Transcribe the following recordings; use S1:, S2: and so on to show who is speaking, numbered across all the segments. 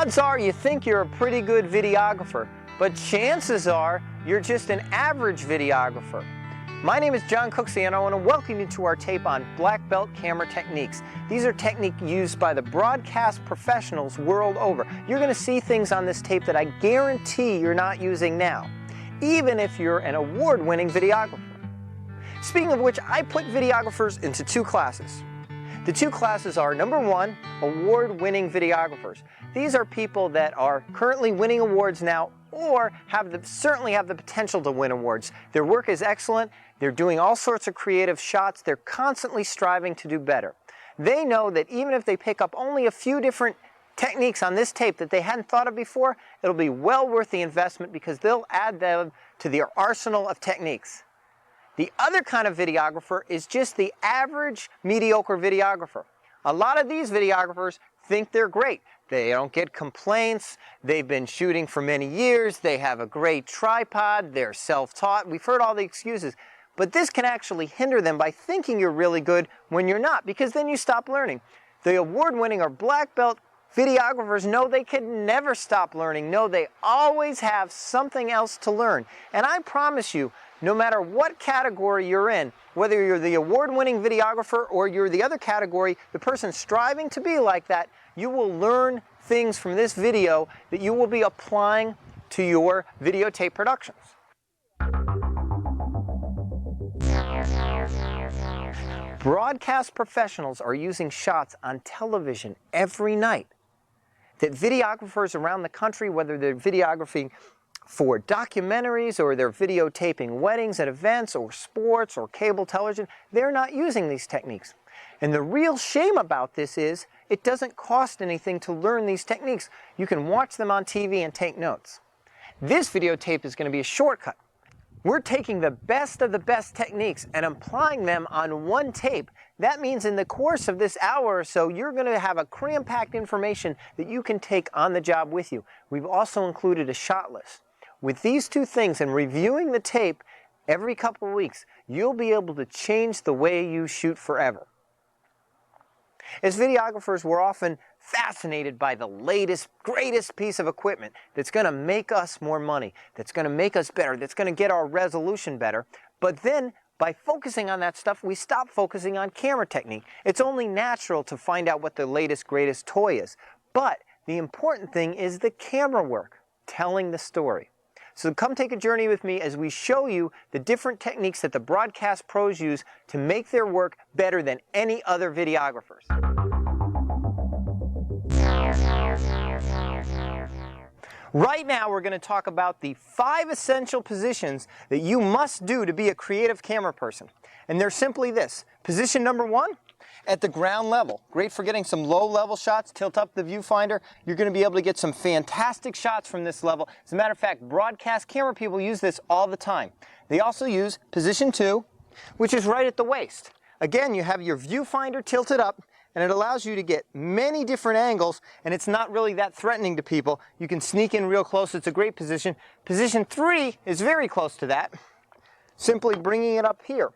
S1: Odds are you think you're a pretty good videographer, but chances are you're just an average videographer. My name is John Cooksey and I want to welcome you to our tape on black belt camera techniques. These are techniques used by the broadcast professionals world over. You're going to see things on this tape that I guarantee you're not using now, even if you're an award-winning videographer. Speaking of which, I put videographers into two classes. The two classes are, number one, award-winning videographers. These are people that are currently winning awards now or certainly have the potential to win awards. Their work is excellent. They're doing all sorts of creative shots. They're constantly striving to do better. They know that even if they pick up only a few different techniques on this tape that they hadn't thought of before, it'll be well worth the investment because they'll add them to their arsenal of techniques. The other kind of videographer is just the average, mediocre videographer. A lot of these videographers think they're great. They don't get complaints. They've been shooting for many years. They have a great tripod. They're self-taught. We've heard all the excuses. But this can actually hinder them by thinking you're really good when you're not, because then you stop learning. The award-winning or black belt videographers know they can never stop learning. No, they always have something else to learn. And I promise you, no matter what category you're in, whether you're the award-winning videographer or you're the other category, the person striving to be like that, you will learn things from this video that you will be applying to your videotape productions. Broadcast professionals are using shots on television every night that videographers around the country, whether they're videographing for documentaries or they're videotaping weddings and events or sports or cable television, they're not using these techniques. And the real shame about this is it doesn't cost anything to learn these techniques. You can watch them on TV and take notes. This videotape is going to be a shortcut. We're taking the best of the best techniques and applying them on one tape. That means in the course of this hour or so, you're going to have a cram-packed information that you can take on the job with you. We've also included a shot list. With these two things and reviewing the tape every couple of weeks, you'll be able to change the way you shoot forever. As videographers, we're often fascinated by the latest, greatest piece of equipment that's going to make us more money, that's going to make us better, that's going to get our resolution better. But then, by focusing on that stuff, we stop focusing on camera technique. It's only natural to find out what the latest, greatest toy is. But the important thing is the camera work, telling the story. So come take a journey with me as we show you the different techniques that the broadcast pros use to make their work better than any other videographers. Right now we're going to talk about the 5 essential positions that you must do to be a creative camera person. And they're simply this. Position number 1, at the ground level. Great for getting some low-level shots. Tilt up the viewfinder. You're going to be able to get some fantastic shots from this level. As a matter of fact, broadcast camera people use this all the time. They also use position 2, which is right at the waist. Again, you have your viewfinder tilted up, and it allows you to get many different angles, and it's not really that threatening to people. You can sneak in real close. It's a great position. Position 3 is very close to that. Simply bringing it up here.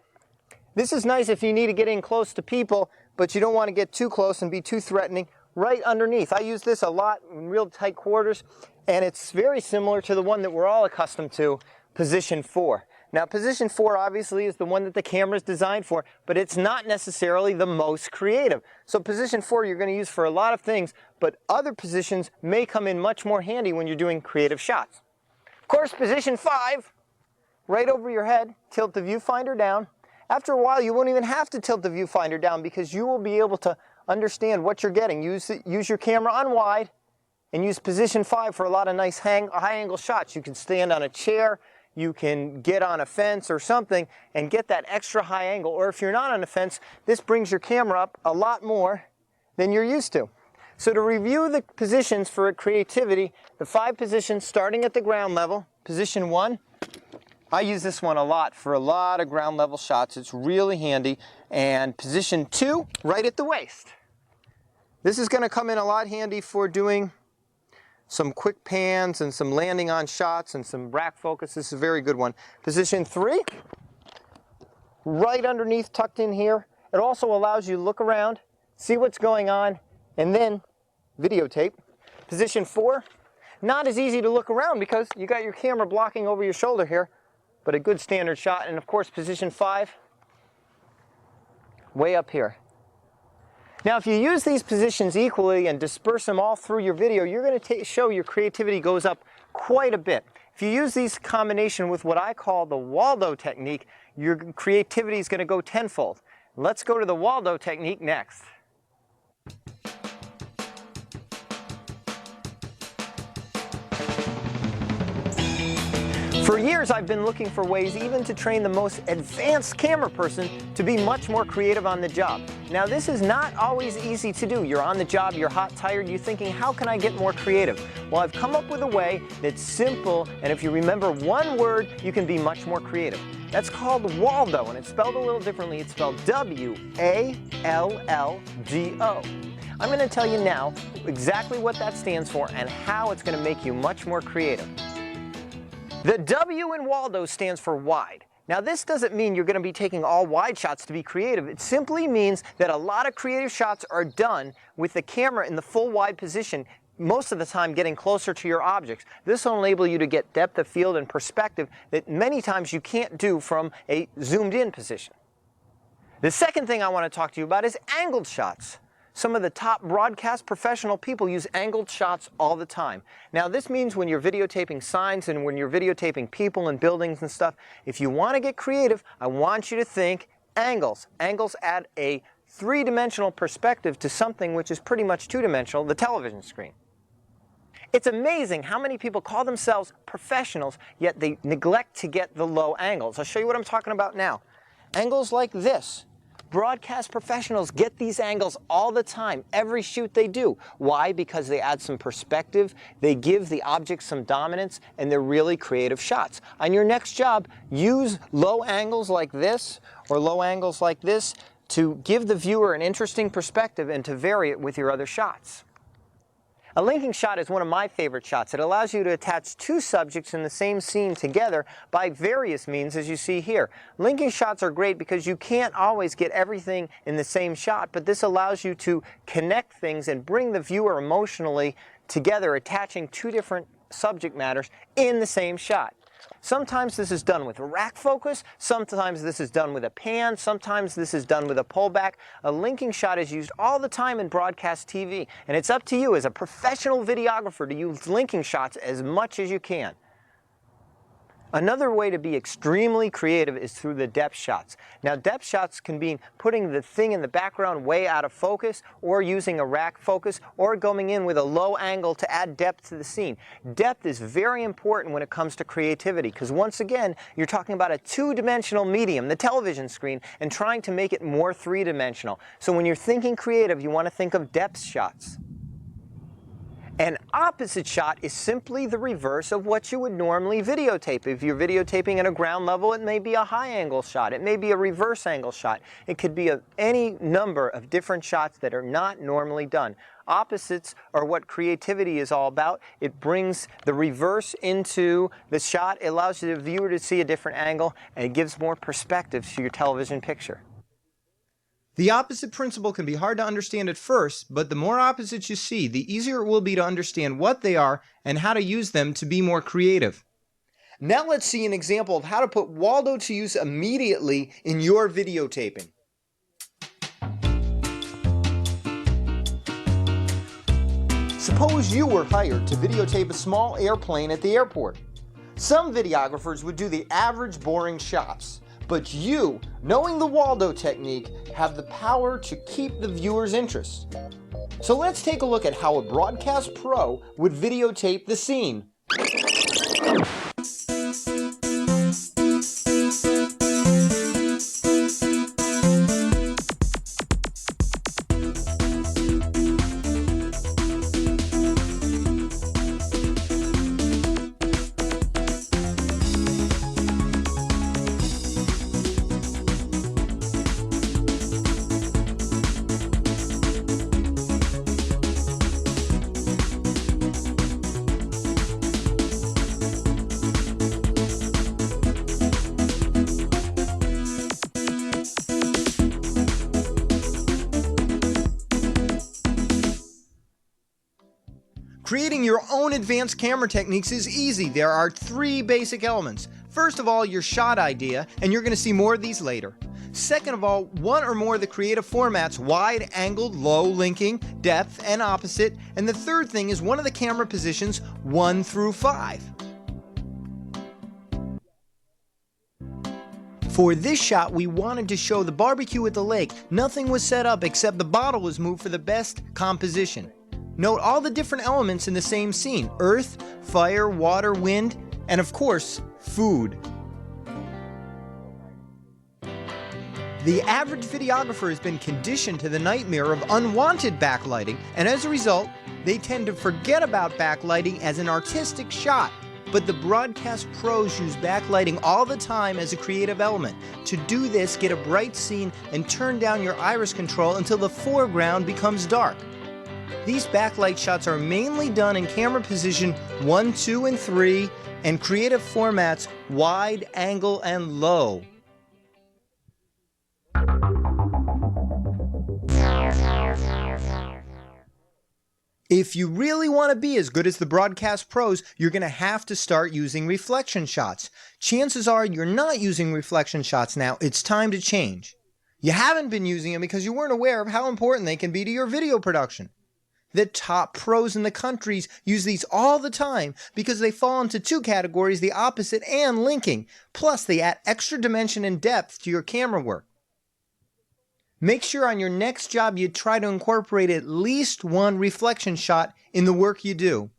S1: This is nice if you need to get in close to people, but you don't want to get too close and be too threatening. Right underneath. I use this a lot in real tight quarters, and it's very similar to the one that we're all accustomed to, position 4. Now, position 4 obviously is the one that the camera is designed for, but it's not necessarily the most creative. So position 4 you're going to use for a lot of things, but other positions may come in much more handy when you're doing creative shots. Of course, position 5, right over your head, tilt the viewfinder down. After a while, you won't even have to tilt the viewfinder down because you will be able to understand what you're getting. Use your camera on wide and use position 5 for a lot of nice high-angle shots. You can stand on a chair, you can get on a fence or something and get that extra high angle. Or if you're not on a fence, this brings your camera up a lot more than you're used to. So to review the positions for creativity, the 5 positions starting at the ground level. Position 1. I use this one a lot for a lot of ground level shots. It's really handy. And position 2, right at the waist. This is going to come in a lot handy for doing some quick pans and some landing on shots and some rack focus. This is a very good one. Position 3, right underneath, tucked in here. It also allows you to look around, see what's going on, and then videotape. Position 4, not as easy to look around because you got your camera blocking over your shoulder here, but a good standard shot. And of course, position 5, way up here. Now, if you use these positions equally and disperse them all through your video, you're going to show your creativity goes up quite a bit. If you use these combination with what I call the Waldo technique, your creativity is going to go tenfold. Let's go to the Waldo technique next. For years, I've been looking for ways even to train the most advanced camera person to be much more creative on the job. Now, this is not always easy to do. You're on the job, you're hot, tired, you're thinking, how can I get more creative? Well, I've come up with a way that's simple, and if you remember one word, you can be much more creative. That's called Waldo, and it's spelled a little differently. It's spelled W-A-L-L-D-O. I'm going to tell you now exactly what that stands for and how it's going to make you much more creative. The W in Waldo stands for wide. Now, this doesn't mean you're going to be taking all wide shots to be creative. It simply means that a lot of creative shots are done with the camera in the full wide position, most of the time getting closer to your objects. This will enable you to get depth of field and perspective that many times you can't do from a zoomed in position. The second thing I want to talk to you about is angled shots. Some of the top broadcast professional people use angled shots all the time. Now, this means when you're videotaping signs and when you're videotaping people and buildings and stuff, if you want to get creative, I want you to think angles. Angles add a three-dimensional perspective to something which is pretty much two-dimensional, the television screen. It's amazing how many people call themselves professionals, yet they neglect to get the low angles. I'll show you what I'm talking about now. Angles like this. Broadcast professionals get these angles all the time, every shoot they do. Why? Because they add some perspective, they give the object some dominance, and they're really creative shots. On your next job, use low angles like this or low angles like this to give the viewer an interesting perspective and to vary it with your other shots. A linking shot is one of my favorite shots. It allows you to attach two subjects in the same scene together by various means, as you see here. Linking shots are great because you can't always get everything in the same shot, but this allows you to connect things and bring the viewer emotionally together, attaching two different subject matters in the same shot. Sometimes this is done with a rack focus, sometimes this is done with a pan, sometimes this is done with a pullback. A linking shot is used all the time in broadcast TV, and it's up to you as a professional videographer to use linking shots as much as you can. Another way to be extremely creative is through the depth shots. Now, depth shots can be putting the thing in the background way out of focus, or using a rack focus, or going in with a low angle to add depth to the scene. Depth is very important when it comes to creativity, because once again, you're talking about a two-dimensional medium, the television screen, and trying to make it more three-dimensional. So when you're thinking creative, you want to think of depth shots. An opposite shot is simply the reverse of what you would normally videotape. If you're videotaping at a ground level, it may be a high angle shot. It may be a reverse angle shot. It could be any number of different shots that are not normally done. Opposites are what creativity is all about. It brings the reverse into the shot. It allows the viewer to see a different angle, and it gives more perspective to your television picture.
S2: The opposite principle can be hard to understand at first, but the more opposites you see, the easier it will be to understand what they are and how to use them to be more creative.
S1: Now let's see an example of how to put Waldo to use immediately in your videotaping. Suppose you were hired to videotape a small airplane at the airport. Some videographers would do the average boring shots. But you, knowing the Waldo technique, have the power to keep the viewer's interest. So let's take a look at how a broadcast pro would videotape the scene.
S2: Creating your own advanced camera techniques is easy. There are 3 basic elements. First of all, your shot idea, and you're going to see more of these later. Second of all, one or more of the creative formats: wide, angled, low, linking, depth, and opposite. And the third thing is one of the camera positions 1 through 5. For this shot, we wanted to show the barbecue at the lake. Nothing was set up except the bottle was moved for the best composition. Note all the different elements in the same scene: earth, fire, water, wind, and of course, food. The average videographer has been conditioned to the nightmare of unwanted backlighting, and as a result, they tend to forget about backlighting as an artistic shot. But the broadcast pros use backlighting all the time as a creative element. To do this, get a bright scene and turn down your iris control until the foreground becomes dark. These backlight shots are mainly done in camera position 1, 2, and 3, and creative formats wide, angle, and low. If you really want to be as good as the broadcast pros, you're going to have to start using reflection shots. Chances are you're not using reflection shots now. It's time to change. You haven't been using them because you weren't aware of how important they can be to your video production. The top pros in the countries use these all the time because they fall into 2 categories: the opposite and linking. Plus, they add extra dimension and depth to your camera work. Make sure on your next job you try to incorporate at least 1 reflection shot in the work you do.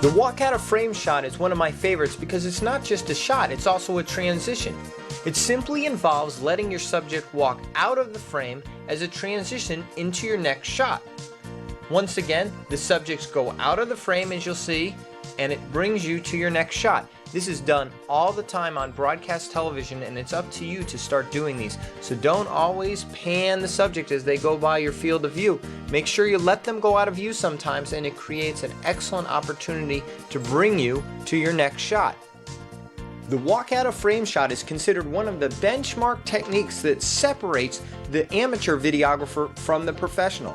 S1: The walk out of frame shot is one of my favorites because it's not just a shot, it's also a transition. It simply involves letting your subject walk out of the frame as a transition into your next shot. Once again, the subjects go out of the frame, as you'll see, and it brings you to your next shot. This is done all the time on broadcast television, and it's up to you to start doing these. So don't always pan the subject as they go by your field of view. Make sure you let them go out of view sometimes, and it creates an excellent opportunity to bring you to your next shot. The walk out of frame shot is considered one of the benchmark techniques that separates the amateur videographer from the professional.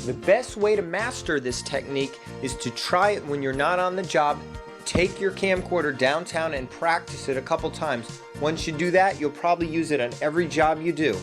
S1: The best way to master this technique is to try it when you're not on the job. Take your camcorder downtown and practice it a couple times. Once you do that, you'll probably use it on every job you do.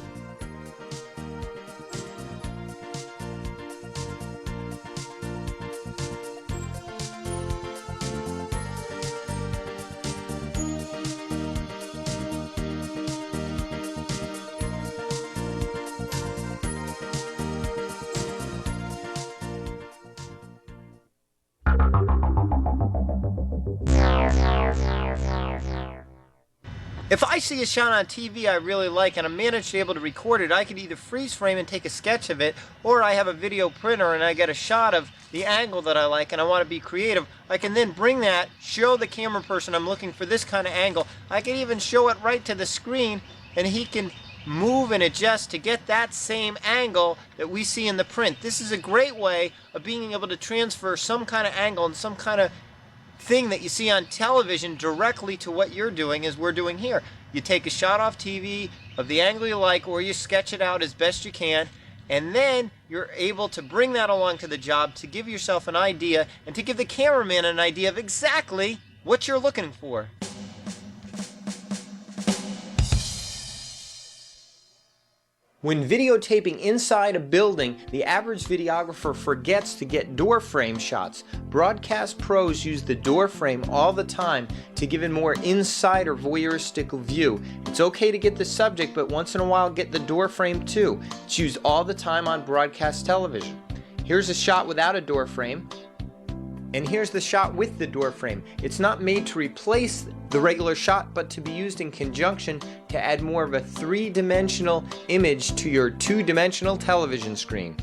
S1: If I see a shot on TV I really like and I'm managed to be able to record it, I can either freeze frame and take a sketch of it, or I have a video printer and I get a shot of the angle that I like and I want to be creative. I can then bring that, show the camera person I'm looking for this kind of angle. I can even show it right to the screen and he can move and adjust to get that same angle that we see in the print. This is a great way of being able to transfer some kind of angle and some kind of thing that you see on television directly to what you're doing as we're doing here. You take a shot off TV of the angle you like, or you sketch it out as best you can, and then you're able to bring that along to the job to give yourself an idea and to give the cameraman an idea of exactly what you're looking for. When videotaping inside a building, the average videographer forgets to get door frame shots. Broadcast pros use the door frame all the time to give a more inside or voyeuristic view. It's okay to get the subject, but once in a while get the door frame too. It's used all the time on broadcast television. Here's a shot without a door frame, and here's the shot with the door frame. It's not made to replace the regular shot, but to be used in conjunction to add more of a 3-dimensional image to your 2-dimensional television screen.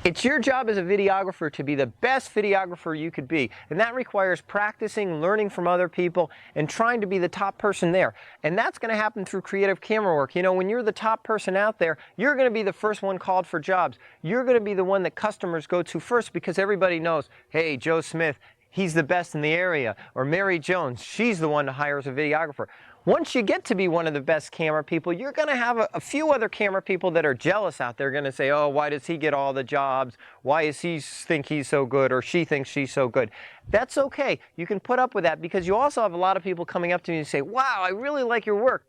S1: It's your job as a videographer to be the best videographer you could be, and that requires practicing, learning from other people, and trying to be the top person there. And that's going to happen through creative camera work. You know, when you're the top person out there, you're going to be the first one called for jobs. You're going to be the one that customers go to first because everybody knows, hey, Joe Smith, he's the best in the area, or Mary Jones, she's the one to hire as a videographer. Once you get to be one of the best camera people, you're going to have a few other camera people that are jealous out there, going to say, oh, why does he get all the jobs? Why does he think he's so good, or she thinks she's so good? That's okay. You can put up with that because you also have a lot of people coming up to me and say, wow, I really like your work.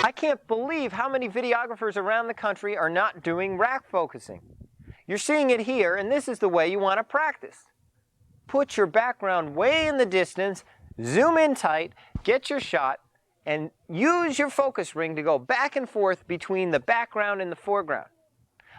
S1: I can't believe how many videographers around the country are not doing rack focusing. You're seeing it here, and this is the way you want to practice. Put your background way in the distance, zoom in tight, get your shot, and use your focus ring to go back and forth between the background and the foreground.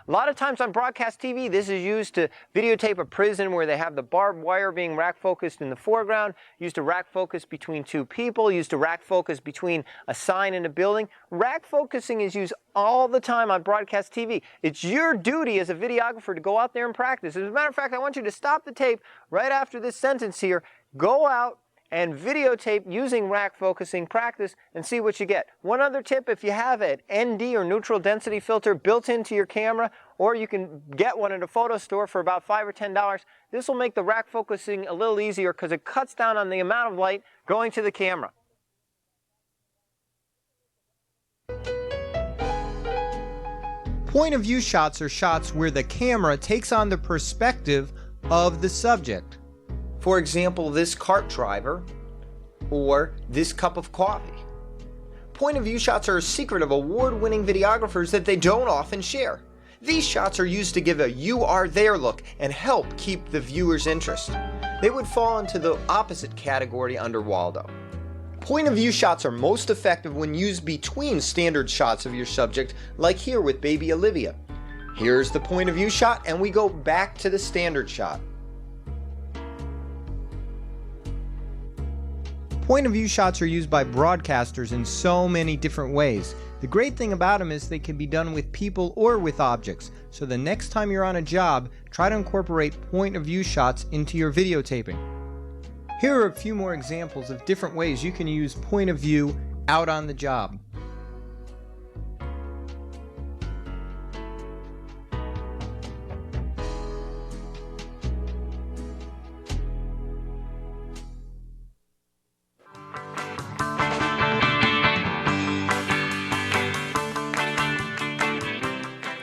S1: A lot of times on broadcast TV, this is used to videotape a prison where they have the barbed wire being rack focused in the foreground, used to rack focus between two people, used to rack focus between a sign and a building. Rack focusing is used all the time on broadcast TV. It's your duty as a videographer to go out there and practice. As a matter of fact, I want you to stop the tape right after this sentence here, go out and videotape using rack focusing, practice, and see what you get. One other tip, if you have an ND or neutral density filter built into your camera, or you can get one at a photo store for about $5 or $10, this will make the rack focusing a little easier because it cuts down on the amount of light going to the camera.
S2: Point of view shots are shots where the camera takes on the perspective of the subject.
S1: For example, this cart driver, or this cup of coffee. Point of view shots are a secret of award-winning videographers that they don't often share. These shots are used to give a you are there look and help keep the viewer's interest. They would fall into the opposite category under Waldo. Point of view shots are most effective when used between standard shots of your subject, like here with baby Olivia. Here's the point of view shot, and we go back to the standard shot.
S2: Point of view shots are used by broadcasters in so many different ways. The great thing about them is they can be done with people or with objects. So the next time you're on a job, try to incorporate point of view shots into your videotaping. Here are a few more examples of different ways you can use point of view out on the job.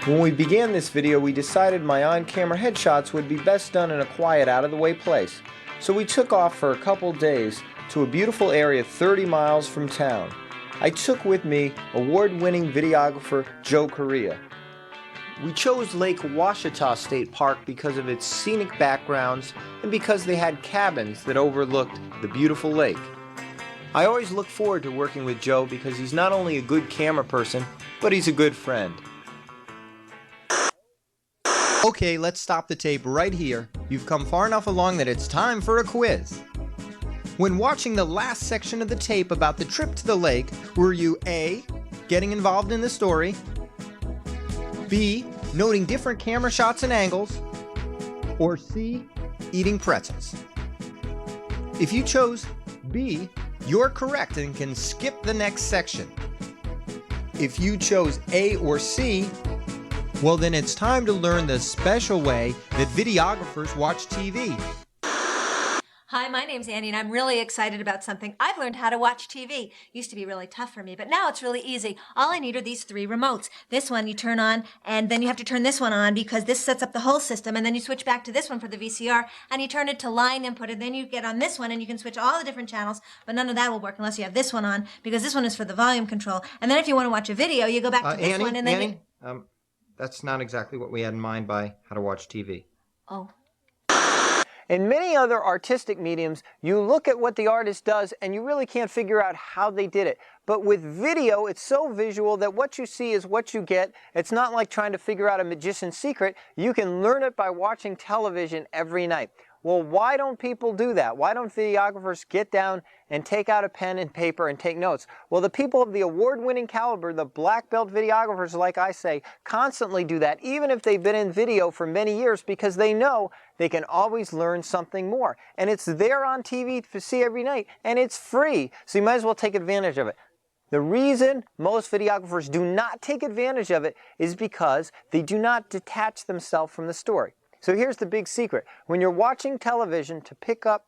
S1: When we began this video, we decided my on-camera headshots would be best done in a quiet, out-of-the-way place. So we took off for a couple days to a beautiful area 30 miles from town. I took with me award-winning videographer Joe Correa. We chose Lake Ouachita State Park because of its scenic backgrounds and because they had cabins that overlooked the beautiful lake. I always look forward to working with Joe because he's not only a good camera person, but he's a good friend.
S2: Okay, let's stop the tape right here. You've come far enough along that it's time for a quiz. When watching the last section of the tape about the trip to the lake, were you A, getting involved in the story, B, noting different camera shots and angles, or C, eating pretzels? If you chose B, you're correct and can skip the next section. If you chose A or C, well then it's time to learn the special way that videographers watch TV.
S3: Hi, my name's Annie and I'm really excited about something. I've learned how to watch TV. Used to be really tough for me, but now it's really easy. All I need are these 3 remotes. This one you turn on, and then you have to turn this one on because this sets up the whole system, and then you switch back to this one for the VCR, and you turn it to line input, and then you get on this one, and you can switch all the different channels, but none of that will work unless you have this one on, because this one is for the volume control. And then if you want to watch a video, you go back to this one, and then
S2: that's not exactly what we had in mind by how to watch TV.
S3: Oh.
S1: In many other artistic mediums, you look at what the artist does and you really can't figure out how they did it. But with video, it's so visual that what you see is what you get. It's not like trying to figure out a magician's secret. You can learn it by watching television every night. Well, why don't people do that? Why don't videographers get down and take out a pen and paper and take notes? Well, the people of the award-winning caliber, the black belt videographers, like I say, constantly do that, even if they've been in video for many years, because they know they can always learn something more. And it's there on TV to see every night, and it's free, so you might as well take advantage of it. The reason most videographers do not take advantage of it is because they do not detach themselves from the story. So here's the big secret. When you're watching television, to pick up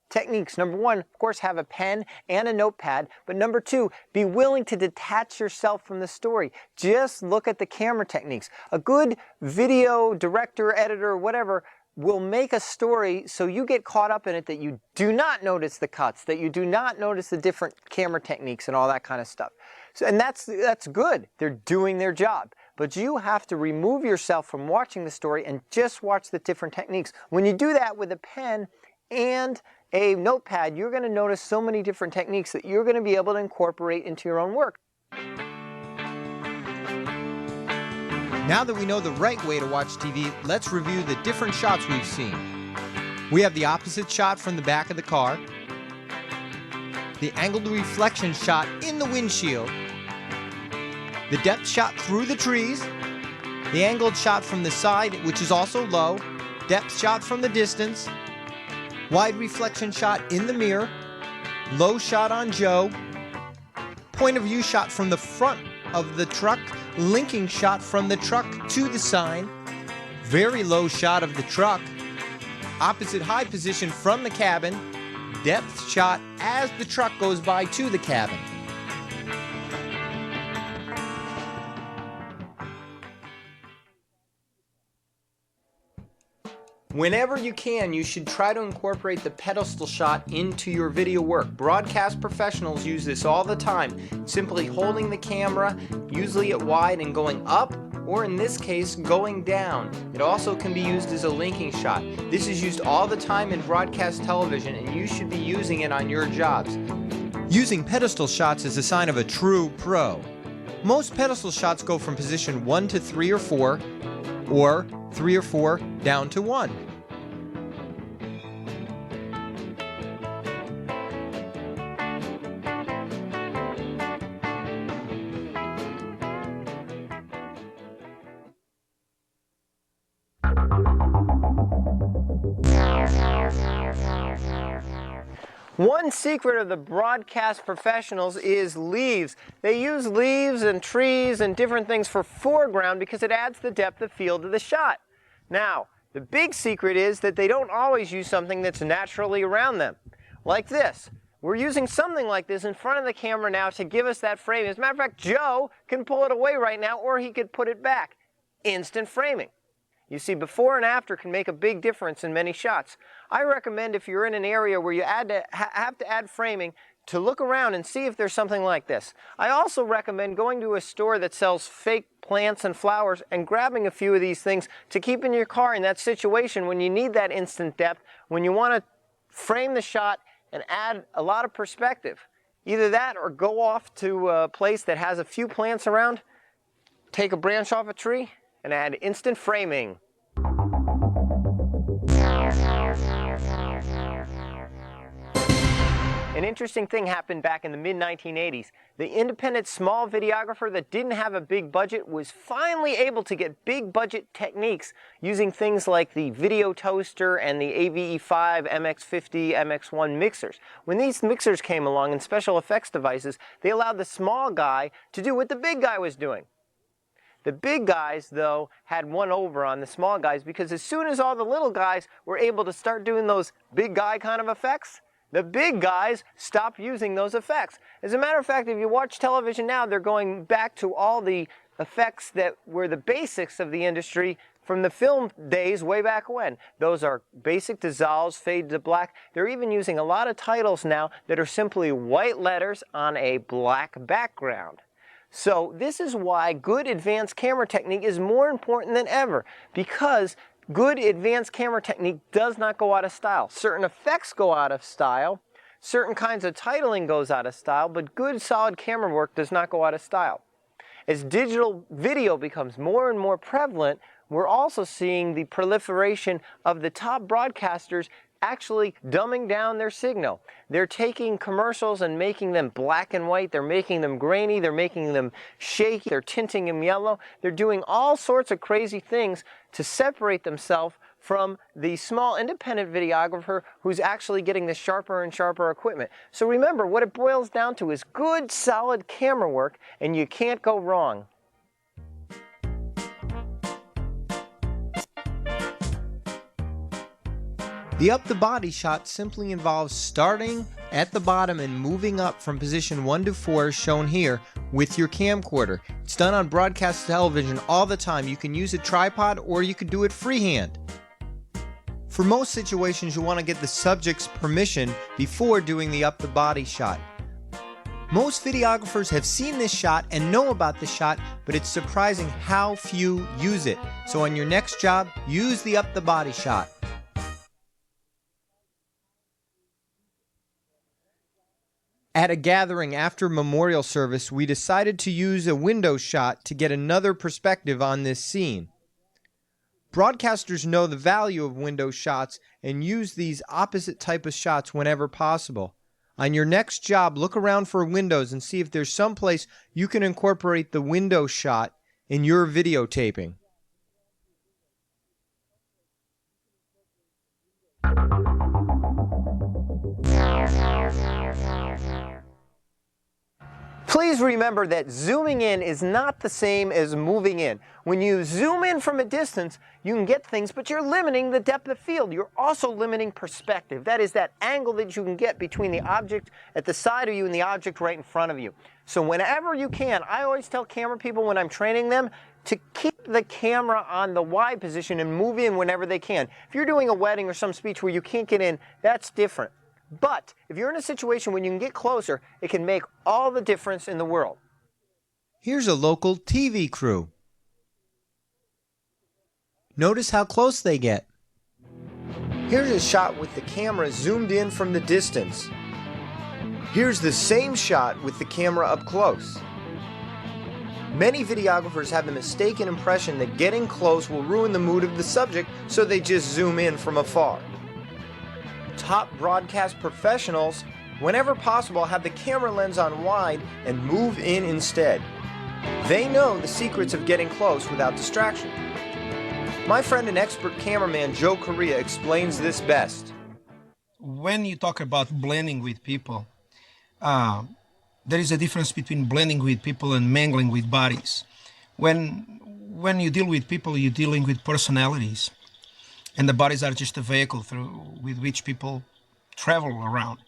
S1: techniques, number one, of course, have a pen and a notepad, but number two, be willing to detach yourself from the story. Just look at the camera techniques. A good video director, editor, whatever, will make a story so you get caught up in it that you do not notice the cuts, that you do not notice the different camera techniques and all that kind of stuff. So, and that's good. They're doing their job. But you have to remove yourself from watching the story and just watch the different techniques. When you do that with a pen and a notepad, you're going to notice so many different techniques that you're going to be able to incorporate into your own work.
S2: Now that we know the right way to watch TV, let's review the different shots we've seen. We have the opposite shot from the back of the car, the angled reflection shot in the windshield, the depth shot through the trees, the angled shot from the side, which is also low, depth shot from the distance, wide reflection shot in the mirror, low shot on Joe, point of view shot from the front of the truck, linking shot from the truck to the sign, very low shot of the truck, opposite high position from the cabin, depth shot as the truck goes by to the cabin. Whenever you can, you should try to incorporate the pedestal shot into your video work. Broadcast professionals use this all the time, simply holding the camera, usually at wide, and going up, or in this case, going down. It also can be used as a linking shot. This is used all the time in broadcast television, and you should be using it on your jobs. Using pedestal shots is a sign of a true pro. Most pedestal shots go from position 1 to 3 or 4, or 3 or 4 down to 1.
S1: One secret of the broadcast professionals is leaves. They use leaves and trees and different things for foreground because it adds the depth of field to the shot. Now, the big secret is that they don't always use something that's naturally around them. Like this. We're using something like this in front of the camera now to give us that frame. As a matter of fact, Joe can pull it away right now, or he could put it back. Instant framing. You see, before and after can make a big difference in many shots. I recommend, if you're in an area where you have to add framing, to look around and see if there's something like this. I also recommend going to a store that sells fake plants and flowers and grabbing a few of these things to keep in your car in that situation when you need that instant depth, when you want to frame the shot and add a lot of perspective. Either that or go off to a place that has a few plants around, take a branch off a tree, and add instant framing. An interesting thing happened back in the mid-1980s. The independent small videographer that didn't have a big budget was finally able to get big budget techniques using things like the video toaster and the AVE5, MX50, MX1 mixers. When these mixers came along and special effects devices, they allowed the small guy to do what the big guy was doing. The big guys, though, had one over on the small guys because as soon as all the little guys were able to start doing those big guy kind of effects, the big guys stopped using those effects. As a matter of fact, if you watch television now, they're going back to all the effects that were the basics of the industry from the film days way back when. Those are basic dissolves, fade to black. They're even using a lot of titles now that are simply white letters on a black background. So this is why good advanced camera technique is more important than ever, because good advanced camera technique does not go out of style. Certain effects go out of style, certain kinds of titling goes out of style, but good solid camera work does not go out of style. As digital video becomes more and more prevalent, we're also seeing the proliferation of the top broadcasters actually dumbing down their signal. They're taking commercials and making them black and white. They're making them grainy. They're making them shaky. They're tinting them yellow. They're doing all sorts of crazy things to separate themselves from the small independent videographer who's actually getting the sharper and sharper equipment. So remember, what it boils down to is good, solid camera work, and you can't go wrong.
S2: The up the body shot simply involves starting at the bottom and moving up from position 1 to 4 as shown here with your camcorder. It's done on broadcast television all the time. You can use a tripod or you can do it freehand. For most situations, you want to get the subject's permission before doing the up the body shot. Most videographers have seen this shot and know about the shot, but it's surprising how few use it. So on your next job, use the up the body shot. At a gathering after memorial service, we decided to use a window shot to get another perspective on this scene. Broadcasters know the value of window shots and use these opposite type of shots whenever possible. On your next job, look around for windows and see if there's some place you can incorporate the window shot in your videotaping.
S1: Please remember that zooming in is not the same as moving in. When you zoom in from a distance, you can get things, but you're limiting the depth of field. You're also limiting perspective. That is that angle that you can get between the object at the side of you and the object right in front of you. So whenever you can, I always tell camera people when I'm training them to keep the camera on the wide position and move in whenever they can. If you're doing a wedding or some speech where you can't get in, that's different. But if you're in a situation when you can get closer, it can make all the difference in the world.
S2: Here's a local TV crew. Notice how close they get.
S1: Here's a shot with the camera zoomed in from the distance. Here's the same shot with the camera up close. Many videographers have the mistaken impression that getting close will ruin the mood of the subject, so they just zoom in from afar. Top broadcast professionals, whenever possible, have the camera lens on wide and move in instead. They know the secrets of getting close without distraction. My friend and expert cameraman Joe Correa explains this best.
S4: When you talk about blending with people, there is a difference between blending with people and mingling with bodies. When you deal with people, you're dealing with personalities. And the bodies are just a vehicle with which people travel around.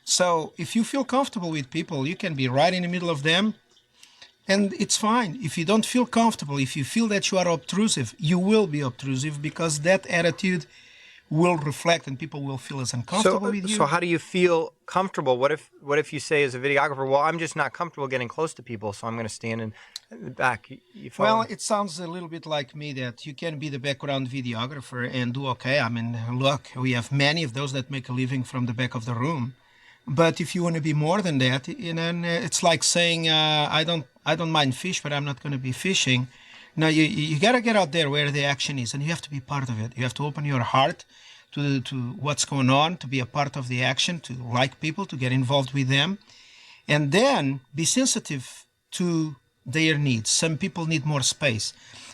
S4: So if you feel comfortable with people, you can be right in the middle of them, and it's fine. If you don't feel comfortable, if you feel that you are obtrusive, you will be obtrusive, because that attitude will reflect and people will feel as uncomfortable with you.
S1: So how do you feel comfortable? What if you say as a videographer, well, I'm just not comfortable getting close to people, so I'm going to stand in the back.
S4: Well, it sounds a little bit like me that you can be the background videographer and do okay. I mean, look, we have many of those that make a living from the back of the room. But if you want to be more than that, it's like saying, I don't mind fish, but I'm not going to be fishing. No, you got to get out there where the action is, and you have to be part of it. You have to open your heart to what's going on, to be a part of the action, to like people, to get involved with them, and then be sensitive to their needs. Some people need more space.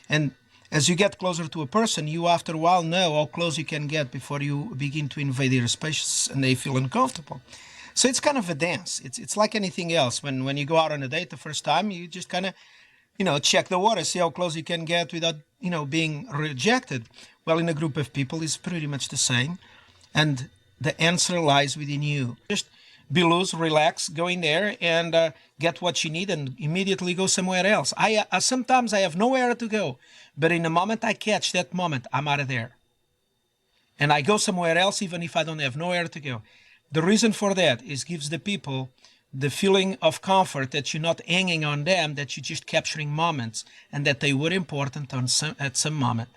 S4: And as you get closer to a person, you after a while know how close you can get before you begin to invade their space and they feel uncomfortable. So it's kind of a dance. It's like anything else. When you go out on a date the first time, you just kind of, check the water, see how close you can get without, being rejected. Well, in a group of people, it's pretty much the same. And the answer lies within you. Just be loose, relax, go in there and get what you need and immediately go somewhere else. Sometimes I have nowhere to go, but in the moment I catch that moment, I'm out of there. And I go somewhere else even if I don't have nowhere to go. The reason for that is gives the people the feeling of comfort that you're not hanging on them, that you're just capturing moments and that they were important at some moment.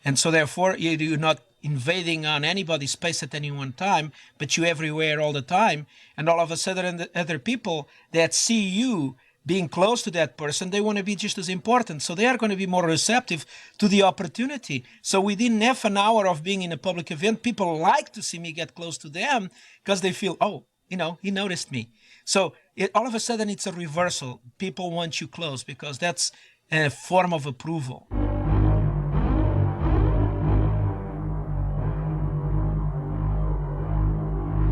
S4: And so therefore you're not invading on anybody's space at any one time, but you're everywhere all the time. And all of a sudden the other people that see you being close to that person, they want to be just as important. So they are going to be more receptive to the opportunity. So within half an hour of being in a public event, people like to see me get close to them because they feel, oh, you know, he noticed me. So all of a sudden it's a reversal. People want you close because that's a form of approval.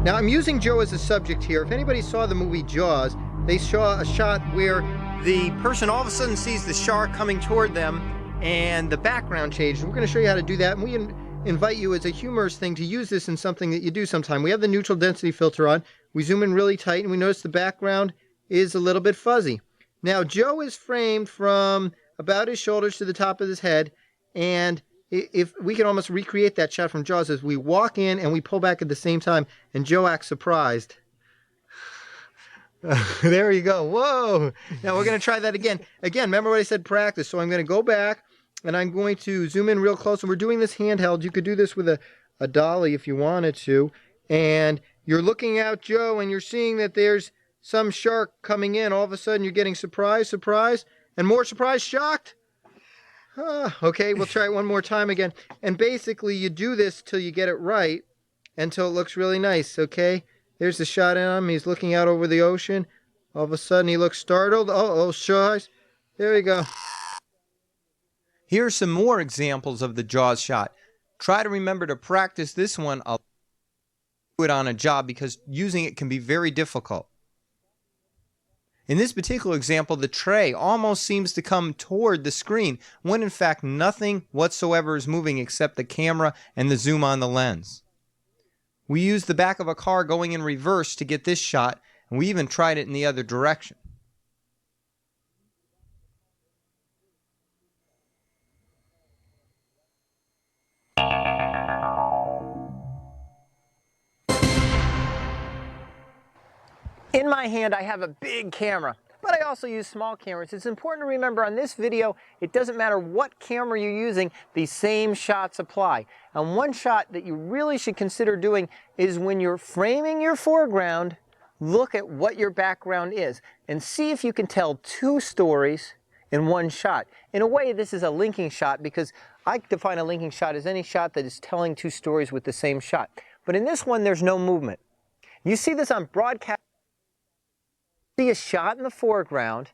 S2: Now I'm using Joe as a subject here. If anybody saw the movie Jaws, they saw a shot where the person all of a sudden sees the shark coming toward them and the background changed. We're going to show you how to do that, and we invite you as a humorous thing to use this in something that you do sometime. We have the neutral density filter on. We zoom in really tight and we notice the background is a little bit fuzzy. Now Joe is framed from about his shoulders to the top of his head, and if we can almost recreate that shot from Jaws as we walk in and we pull back at the same time, and Joe acts surprised. There you go. Whoa. Now we're going to try that again. Again, remember what I said, practice. So I'm going to go back and I'm going to zoom in real close. And we're doing this handheld. You could do this with a dolly if you wanted to. And you're looking out, Joe, and you're seeing that there's some shark coming in. All of a sudden you're getting surprised, and more surprised, shocked. Okay, we'll try it one more time again. And basically you do this till you get it right, until it looks really nice, okay? There's the shot of him. He's looking out over the ocean. All of a sudden, he looks startled. Oh, shush. There we go. Here's some more examples of the Jaws shot. Try to remember to practice this one. I'll do it on a job because using it can be very difficult. In this particular example, the tray almost seems to come toward the screen, when in fact nothing whatsoever is moving except the camera and the zoom on the lens. We used the back of a car going in reverse to get this shot, and we even tried it in the other direction.
S1: In my hand, I have a big camera, but I also use small cameras. It's important to remember on this video, it doesn't matter what camera you're using, the same shots apply. And one shot that you really should consider doing is when you're framing your foreground, look at what your background is and see if you can tell two stories in one shot. In a way, this is a linking shot because I define a linking shot as any shot that is telling two stories with the same shot. But in this one, there's no movement. You see this on broadcast. See a shot in the foreground,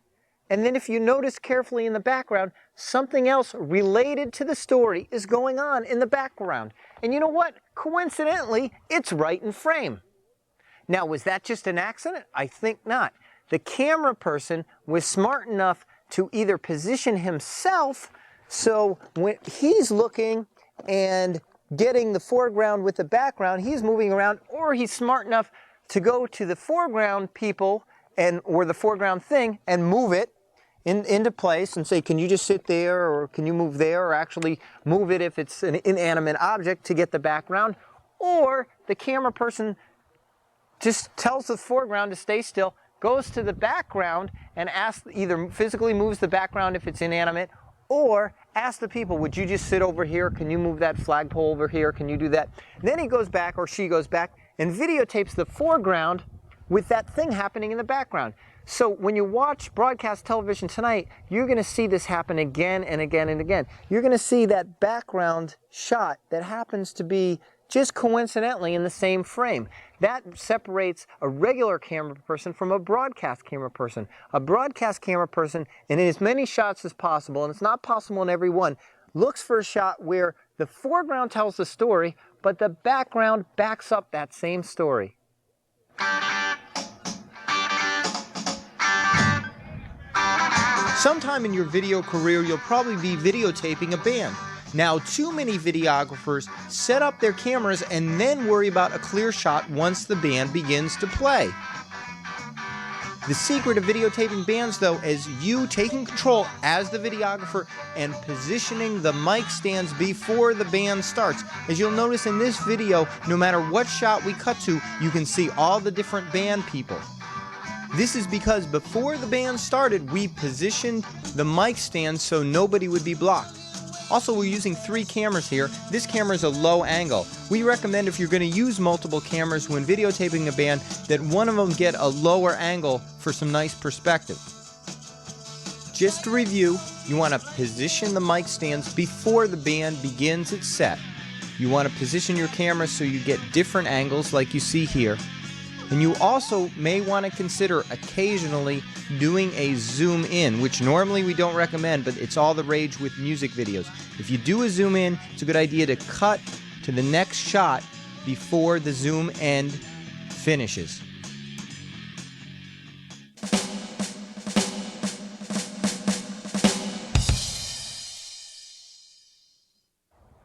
S1: and then if you notice carefully in the background, something else related to the story is going on in the background. And you know what? Coincidentally, it's right in frame. Now, was that just an accident? I think not. The camera person was smart enough to either position himself so when he's looking and getting the foreground with the background, he's moving around, or he's smart enough to go to the foreground people or the foreground thing and move it into place and say, can you just sit there, or can you move there, or actually move it if it's an inanimate object to get the background. Or the camera person just tells the foreground to stay still, goes to the background and either physically moves the background if it's inanimate, or ask the people, would you just sit over here? Can you move that flagpole over here? Can you do that? And then he goes back, or she goes back, and videotapes the foreground with that thing happening in the background. So when you watch broadcast television tonight, you're going to see this happen again and again and again. You're going to see that background shot that happens to be just coincidentally in the same frame. That separates a regular camera person from a broadcast camera person. A broadcast camera person, and in as many shots as possible, and it's not possible in every one, looks for a shot where the foreground tells the story, but the background backs up that same story.
S2: Sometime in your video career, you'll probably be videotaping a band. Now, too many videographers set up their cameras and then worry about a clear shot once the band begins to play. The secret of videotaping bands, though, is you taking control as the videographer and positioning the mic stands before the band starts. As you'll notice in this video, no matter what shot we cut to, you can see all the different band people. This is because before the band started, we positioned the mic stand so nobody would be blocked. Also, we're using 3 cameras here. This camera is a low angle. We recommend if you're going to use multiple cameras when videotaping a band that one of them get a lower angle for some nice perspective. Just to review, you want to position the mic stands before the band begins its set. You want to position your camera so you get different angles like you see here. And you also may want to consider occasionally doing a zoom in, which normally we don't recommend, but it's all the rage with music videos. If you do a zoom in, it's a good idea to cut to the next shot before the zoom end finishes.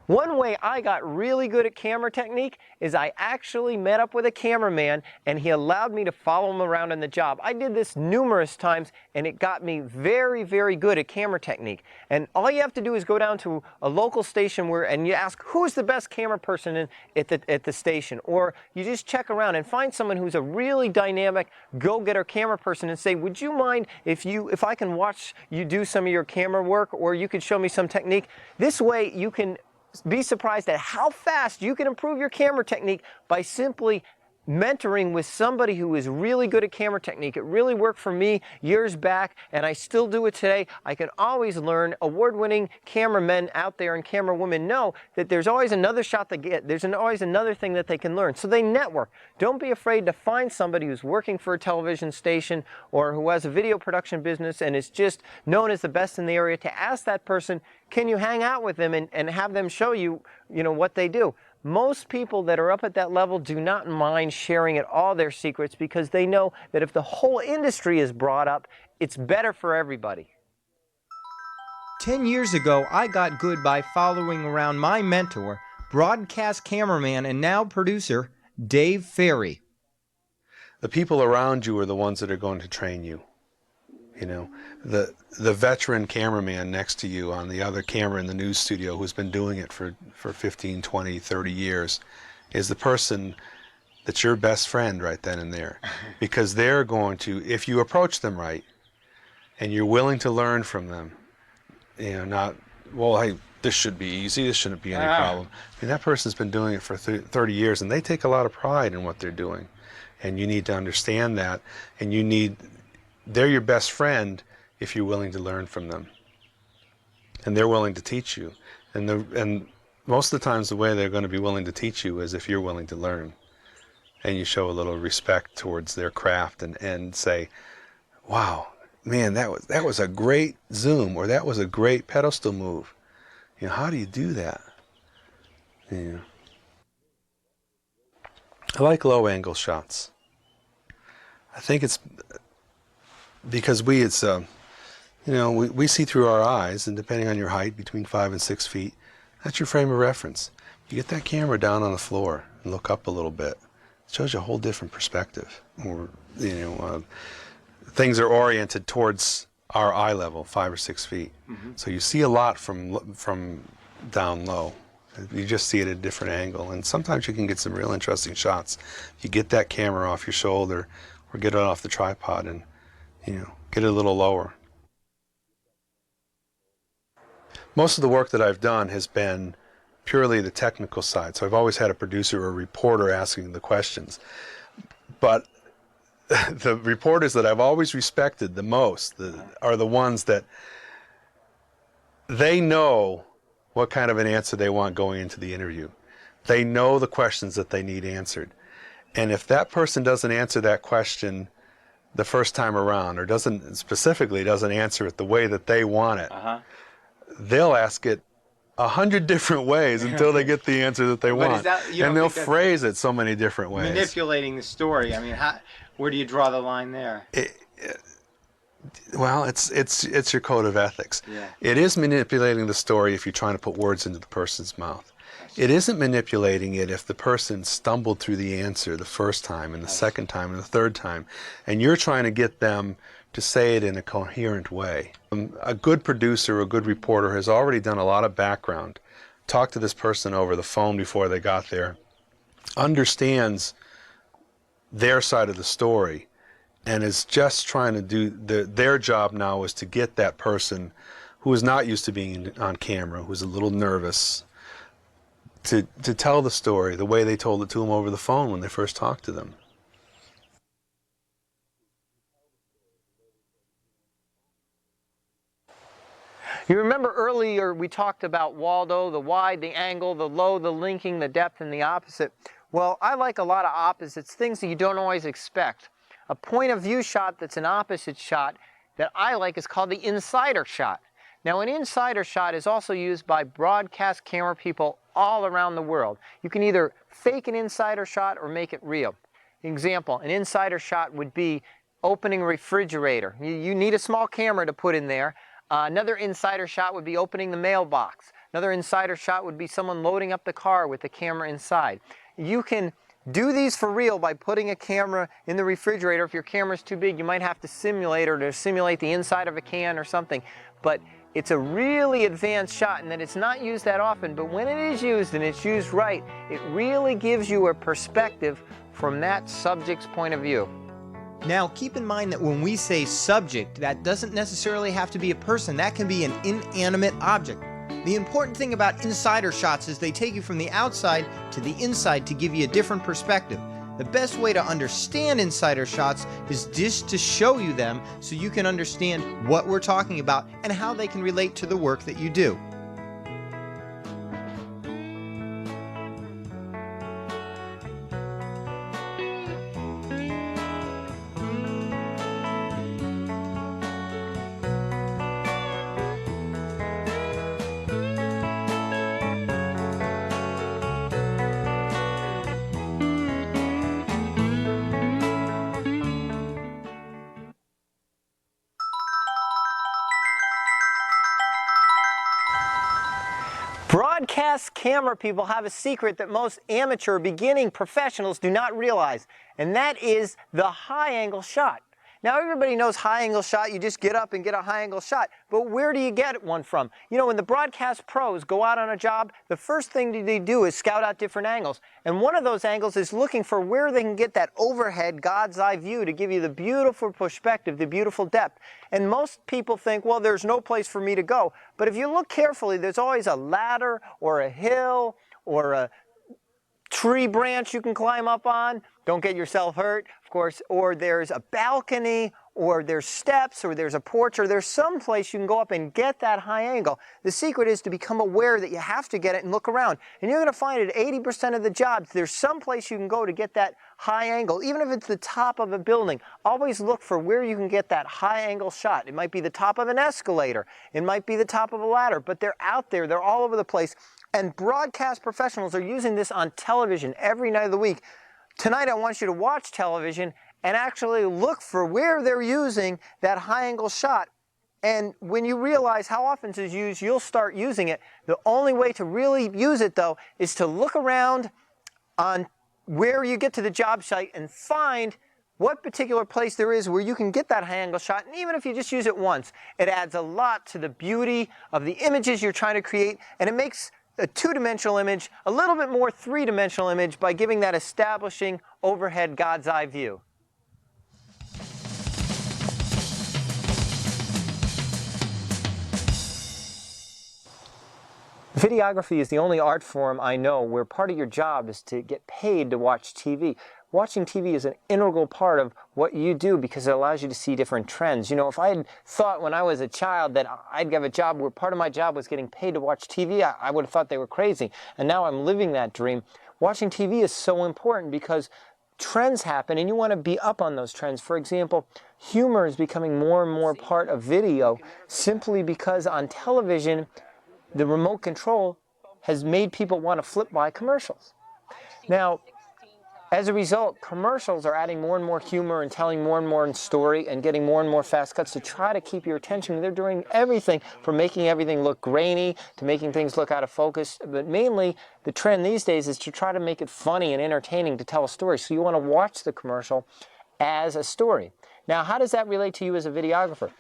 S1: One way I got really good at camera technique is I actually met up with a cameraman and he allowed me to follow him around on the job. I did this numerous times and it got me very, very good at camera technique. And all you have to do is go down to a local station and you ask who's the best camera person at the station, or you just check around and find someone who's a really dynamic go-getter camera person and say, would you mind if I can watch you do some of your camera work, or you could show me some technique? This way you can be surprised at how fast you can improve your camera technique by simply mentoring with somebody who is really good at camera technique. It really worked for me years back, and I still do it today. I can always learn. Award-winning cameramen out there and camera women know that there's always another shot to get. There's always another thing that they can learn. So they network. Don't be afraid to find somebody who's working for a television station or who has a video production business and is just known as the best in the area, to ask that person, can you hang out with them and have them show you, what they do. Most people that are up at that level do not mind sharing all their secrets, because they know that if the whole industry is brought up, it's better for everybody.
S2: 10 years ago, I got good by following around my mentor, broadcast cameraman and now producer, Dave Ferry.
S5: The people around you are the ones that are going to train you. The veteran cameraman next to you on the other camera in the news studio who's been doing it for 15, 20, 30 years is the person that's your best friend right then and there. Because they're going to, if you approach them right and you're willing to learn from them, not, well, hey, this should be easy, this shouldn't be any problem. I mean, that person's been doing it for 30 years and they take a lot of pride in what they're doing. And you need to understand that, and they're your best friend if you're willing to learn from them, and they're willing to teach you. And most of the times the way they're going to be willing to teach you is if you're willing to learn, and you show a little respect towards their craft and say, wow, man, that was a great zoom, or that was a great pedestal move. How do you do that? I like low angle shots. I think it's because we see through our eyes, and depending on your height, between 5 and 6 feet, that's your frame of reference. You get that camera down on the floor and look up a little bit. It shows you a whole different perspective. Or, things are oriented towards our eye level, 5 or 6 feet. Mm-hmm. So you see a lot from down low. You just see it at a different angle, and sometimes you can get some real interesting shots. You get that camera off your shoulder, or get it off the tripod, and get it a little lower. Most of the work that I've done has been purely the technical side. So I've always had a producer or a reporter asking the questions. But the reporters that I've always respected the most are the ones that they know what kind of an answer they want going into the interview. They know the questions that they need answered. And if that person doesn't answer that question the first time around, or doesn't answer it the way that they want it, they'll ask it 100 different ways until they get the answer that they want. And they'll phrase it so many different ways.
S1: Manipulating the story. I mean, where do you draw the line there?
S5: Well, it's your code of ethics.
S1: Yeah.
S5: It is manipulating the story if you're trying to put words into the person's mouth. It isn't manipulating it if the person stumbled through the answer the first time and the second time and the third time, and you're trying to get them to say it in a coherent way. A good producer or a good reporter has already done a lot of background, talked to this person over the phone before they got there, understands their side of the story, and is just trying to do their job now is to get that person who is not used to being on camera, who's a little nervous, to tell the story the way they told it to them over the phone when they first talked to them.
S1: You remember earlier we talked about Waldo, the wide, the angle, the low, the linking, the depth, and the opposite. Well, I like a lot of opposites, things that you don't always expect. A point of view shot that's an opposite shot that I like is called the insider shot. Now, an insider shot is also used by broadcast camera people all around the world. You can either fake an insider shot or make it real. Example, an insider shot would be opening a refrigerator. You need a small camera to put in there. Another insider shot would be opening the mailbox. Another insider shot would be someone loading up the car with the camera inside. You can do these for real by putting a camera in the refrigerator. If your camera's too big, you might have to simulate or to simulate the inside of a can or something. But it's a really advanced shot, and that it's not used that often, but when it is used and it's used right, it really gives you a perspective from that subject's point of view.
S2: Now, keep in mind that when we say subject, that doesn't necessarily have to be a person. That can be an inanimate object. The important thing about insider shots is they take you from the outside to the inside to give you a different perspective. The best way to understand insider shots is just to show you them so you can understand what we're talking about and how they can relate to the work that you do.
S1: Broadcast camera people have a secret that most amateur beginning professionals do not realize, and that is the high angle shot. Now, everybody knows high angle shot, you just get up and get a high angle shot, but where do you get one from? You know, when the broadcast pros go out on a job, the first thing they do is scout out different angles, and one of those angles is looking for where they can get that overhead God's eye view to give you the beautiful perspective, the beautiful depth. And most people think, well, there's no place for me to go, but if you look carefully, there's always a ladder or a hill or a tree branch you can climb up on. Don't get yourself hurt, of course. Or there's a balcony, or there's steps, or there's a porch, or there's some place you can go up and get that high angle. The secret is to become aware that you have to get it and look around. And you're going to find at 80% of the jobs, there's some place you can go to get that high angle. Even if it's the top of a building, always look for where you can get that high angle shot. It might be the top of an escalator. It might be the top of a ladder, but they're out there. They're all over the place. And broadcast professionals are using this on television every night of the week. Tonight I want you to watch television and actually look for where they're using that high angle shot. And when you realize how often it's used, you'll start using it. The only way to really use it, though, is to look around on where you get to the job site and find what particular place there is where you can get that high angle shot. And even if you just use it once, it adds a lot to the beauty of the images you're trying to create, and it makes a two-dimensional image a little bit more three-dimensional image by giving that establishing overhead God's eye view. Videography is the only art form I know where part of your job is to get paid to watch TV. Watching TV is an integral part of what you do because it allows you to see different trends. You know, if I had thought when I was a child that I'd have a job where part of my job was getting paid to watch TV, I would have thought they were crazy. And now I'm living that dream. Watching TV is so important because trends happen and you want to be up on those trends. For example, humor is becoming more and more part of video simply because on television, the remote control has made people want to flip by commercials. Now, as a result, commercials are adding more and more humor and telling more and more story and getting more and more fast cuts to try to keep your attention. They're doing everything from making everything look grainy to making things look out of focus. But mainly, the trend these days is to try to make it funny and entertaining to tell a story. So you want to watch the commercial as a story. Now, how does that relate to you as a videographer?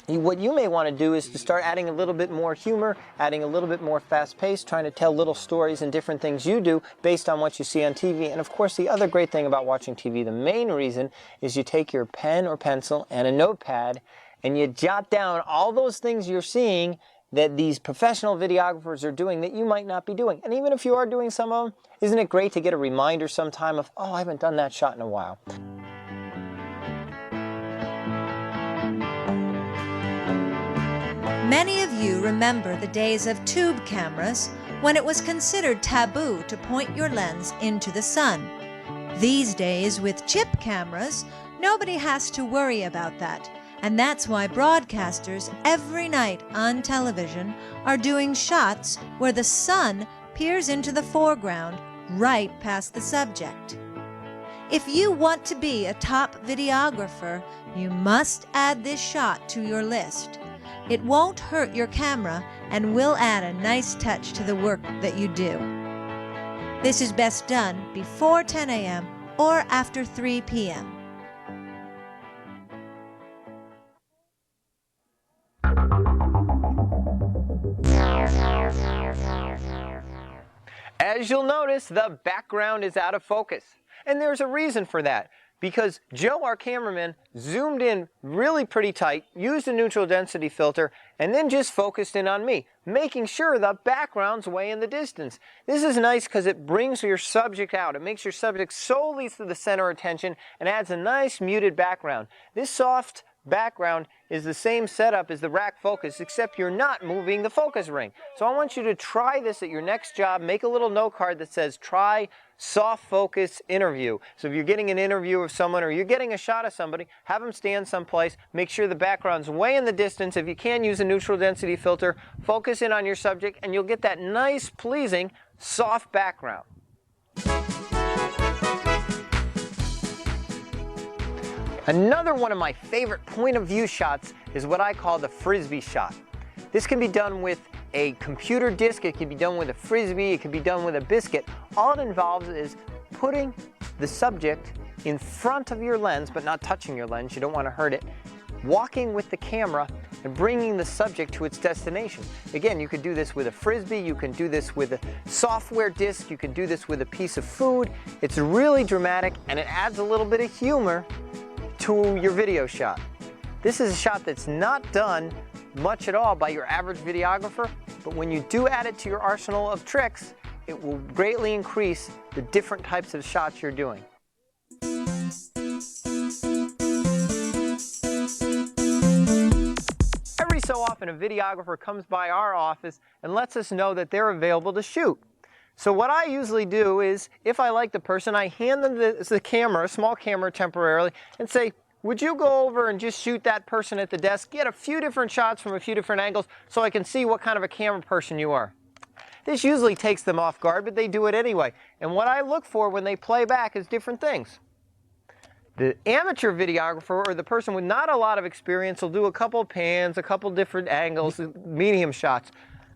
S1: What you may want to do is to start adding a little bit more humor, adding a little bit more fast pace, trying to tell little stories and different things you do based on what you see on TV. And of course, the other great thing about watching TV, the main reason, is you take your pen or pencil and a notepad and you jot down all those things you're seeing that these professional videographers are doing that you might not be doing. And even if you are doing some of them, isn't it great to get a reminder sometime of, oh, I haven't done that shot in a while.
S3: Many of you remember the days of tube cameras when it was considered taboo to point your lens into the sun. These days, with chip cameras, nobody has to worry about that, and that's why broadcasters every night on television are doing shots where the sun peers into the foreground right past the subject. If you want to be a top videographer, you must add this shot to your list. It won't hurt your camera and will add a nice touch to the work that you do. This is best done before 10 a.m. or after 3 p.m.
S1: As you'll notice, the background is out of focus. And there's a reason for that. Because Joe, our cameraman, zoomed in really pretty tight, used a neutral density filter, and then just focused in on me, making sure the background's way in the distance. This is nice because it brings your subject out. It makes your subject solely to the center of attention and adds a nice muted background. This soft background is the same setup as the rack focus, except you're not moving the focus ring. So I want you to try this at your next job. Make a little note card that says, try soft focus interview. So if you're getting an interview of someone or you're getting a shot of somebody, have them stand someplace, make sure the background's way in the distance. If you can, use a neutral density filter, focus in on your subject, and you'll get that nice, pleasing, soft background. Another one of my favorite point of view shots is what I call the frisbee shot. This can be done with a computer disc, it can be done with a frisbee, it can be done with a biscuit. All it involves is putting the subject in front of your lens, but not touching your lens, you don't want to hurt it, walking with the camera and bringing the subject to its destination. Again, you could do this with a frisbee, you can do this with a software disc, you can do this with a piece of food. It's really dramatic and it adds a little bit of humor to your video shot. This is a shot that's not done much at all by your average videographer, but when you do add it to your arsenal of tricks, it will greatly increase the different types of shots you're doing. Every so often a videographer comes by our office and lets us know that they're available to shoot. So what I usually do is, if I like the person, I hand them the camera, a small camera temporarily, and say, would you go over and just shoot that person at the desk, get a few different shots from a few different angles so I can see what kind of a camera person you are. This usually takes them off guard, but they do it anyway. And what I look for when they play back is different things. The amateur videographer, or the person with not a lot of experience, will do a couple pans, a couple different angles, medium shots.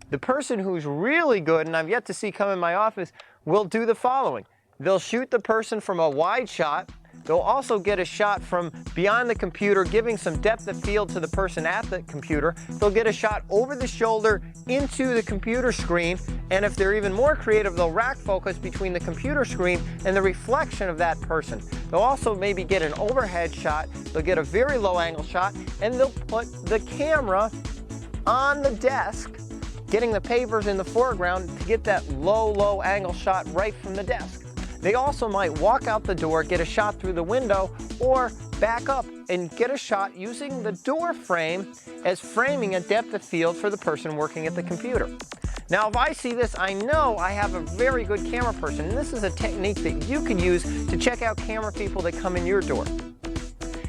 S1: The person who's really good, and I've yet to see come in my office, will do the following. They'll shoot the person from a wide shot. They'll also get a shot from beyond the computer, giving some depth of field to the person at the computer. They'll get a shot over the shoulder into the computer screen, and if they're even more creative, they'll rack focus between the computer screen and the reflection of that person. They'll also maybe get an overhead shot. They'll get a very low angle shot, and they'll put the camera on the desk, getting the papers in the foreground to get that low angle shot right from the desk. They also might walk out the door, get a shot through the window, or back up and get a shot using the door frame as framing a depth of field for the person working at the computer. Now, if I see this, I know I have a very good camera person, and this is a technique that you can use to check out camera people that come in your door.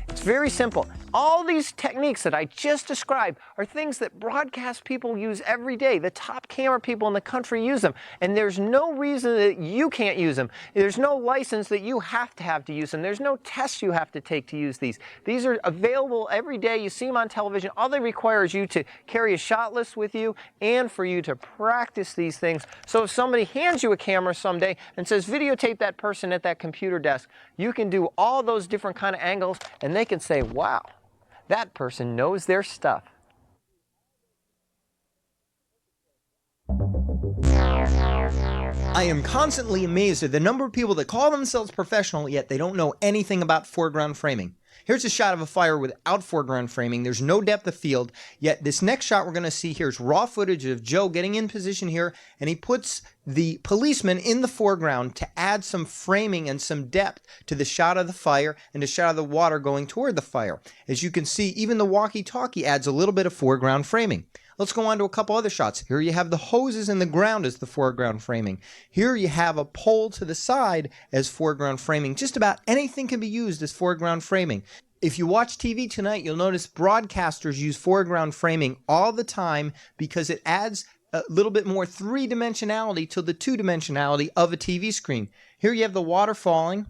S1: It's very simple. All these techniques that I just described are things that broadcast people use every day. The top camera people in the country use them, and there's no reason that you can't use them. There's no license that you have to use them. There's no tests you have to take to use these. These are available every day. You see them on television. All they require is you to carry a shot list with you and for you to practice these things. So if somebody hands you a camera someday and says, videotape that person at that computer desk, you can do all those different kind of angles, and they can say, wow, that person knows their stuff.
S2: I am constantly amazed at the number of people that call themselves professional, yet they don't know anything about foreground framing. Here's a shot of a fire without foreground framing. There's no depth of field, yet this next shot we're going to see here is raw footage of Joe getting in position here, and he puts the policeman in the foreground to add some framing and some depth to the shot of the fire and the shot of the water going toward the fire. As you can see, even the walkie-talkie adds a little bit of foreground framing. Let's go on to a couple other shots. Here you have the hoses in the ground as the foreground framing. Here you have a pole to the side as foreground framing. Just about anything can be used as foreground framing. If you watch TV tonight, you'll notice broadcasters use foreground framing all the time because it adds a little bit more three-dimensionality to the two-dimensionality of a TV screen. Here you have the water falling.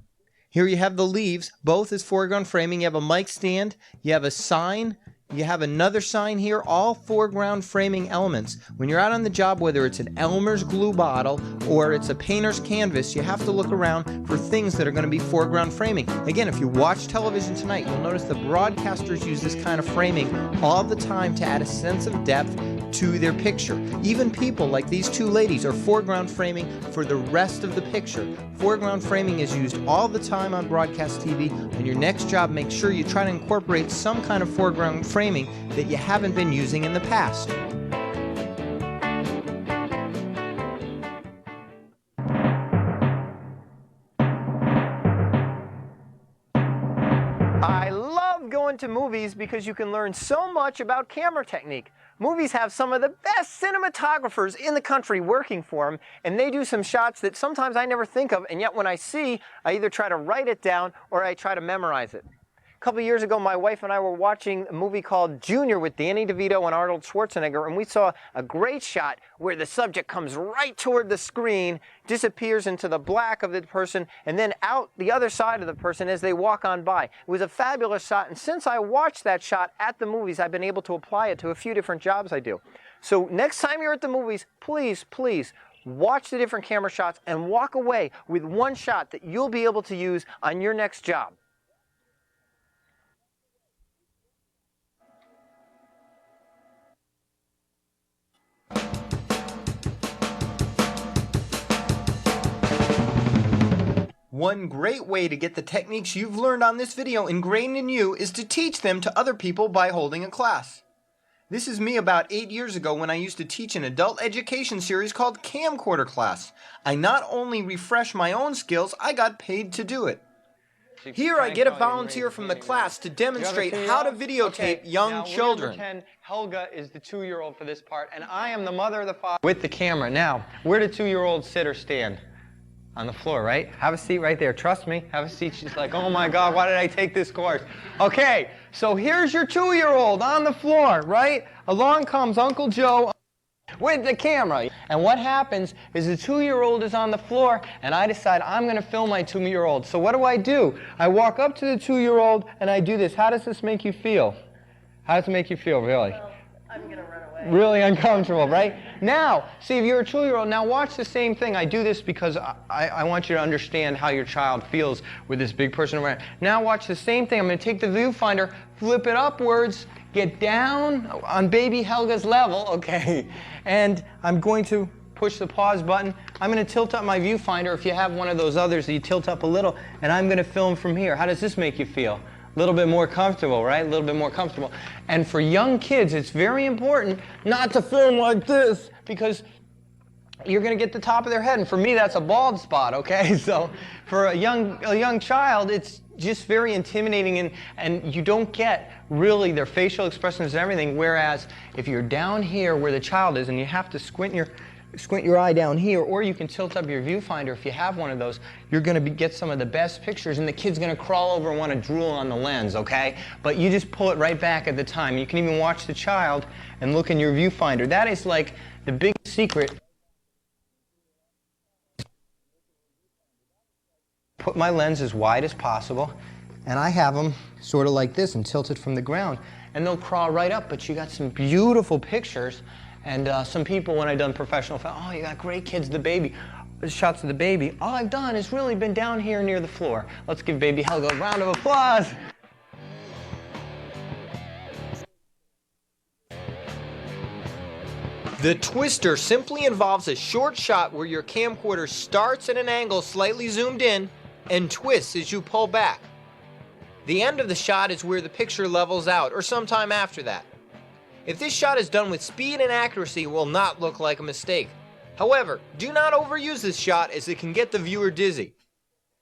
S2: Here you have the leaves, both as foreground framing. You have a mic stand. You have a sign. You have another sign here, all foreground framing elements. When you're out on the job, whether it's an Elmer's glue bottle or it's a painter's canvas, you have to look around for things that are going to be foreground framing. Again, if you watch television tonight, you'll notice the broadcasters use this kind of framing all the time to add a sense of depth to their picture. Even people like these two ladies are foreground framing for the rest of the picture. Foreground framing is used all the time on broadcast TV. On your next job, make sure you try to incorporate some kind of foreground framing that you haven't been using in the past.
S1: I love going to movies because you can learn so much about camera technique. Movies have some of the best cinematographers in the country working for them, and they do some shots that sometimes I never think of, and yet when I see, I either try to write it down or I try to memorize it. A couple years ago, my wife and I were watching a movie called Junior with Danny DeVito and Arnold Schwarzenegger, and we saw a great shot where the subject comes right toward the screen, disappears into the black of the person, and then out the other side of the person as they walk on by. It was a fabulous shot, and since I watched that shot at the movies, I've been able to apply it to a few different jobs I do. So next time you're at the movies, please, please, watch the different camera shots and walk away with one shot that you'll be able to use on your next job.
S2: One great way to get the techniques you've learned on this video ingrained in you is to teach them to other people by holding a class. This is me about 8 years ago when I used to teach an adult education series called Camcorder Class. I not only refreshed my own skills, I got paid to do it. Here I get a volunteer from the class to demonstrate how to videotape young children.
S1: Pretend Helga is the 2-year-old for this part, and I am the mother or the father with the camera. Now, where do 2-year-olds sit or stand? On the floor, right? Have a seat right there. Trust me. Have a seat. She's like, oh my God, why did I take this course? Okay, so here's your 2-year-old on the floor, right? Along comes Uncle Joe with the camera. And what happens is the 2-year-old is on the floor, and I decide I'm going to film my 2-year-old. So what do? I walk up to the 2-year-old, and I do this. How does this make you feel? How does it make you feel, really?
S3: Well, I'm going to run away.
S1: Really uncomfortable, right? Now, see, if you're a 2-year-old, now watch the same thing. I do this because I want you to understand how your child feels with this big person around. Now watch the same thing. I'm going to take the viewfinder, flip it upwards, get down on baby Helga's level, okay, and I'm going to push the pause button. I'm going to tilt up my viewfinder. If you have one of those others that you tilt up a little, and I'm going to film from here. How does this make you feel? A little bit more comfortable, right? A little bit more comfortable. And for young kids, it's very important not to film like this because you're going to get the top of their head. And for me, that's a bald spot, okay? So for a young child, it's just very intimidating, and you don't get really their facial expressions and everything. Whereas if you're down here where the child is and you have to squint your eye down here, or you can tilt up your viewfinder if you have one of those, you're going to get some of the best pictures, and the kid's going to crawl over and want to drool on the lens, okay? But you just pull it right back at the time. You can even watch the child and look in your viewfinder. That is like the big secret. Put my lens as wide as possible, and I have them sort of like this and tilted from the ground, and they'll crawl right up, but you got some beautiful pictures. And some people, when I've done professional film, oh, you got great kids, the baby. Shots of the baby. All I've done is really been down here near the floor. Let's give baby Helga a round of applause.
S2: The twister simply involves a short shot where your camcorder starts at an angle slightly zoomed in and twists as you pull back. The end of the shot is where the picture levels out, or sometime after that. If this shot is done with speed and accuracy, it will not look like a mistake. However, do not overuse this shot as it can get the viewer dizzy.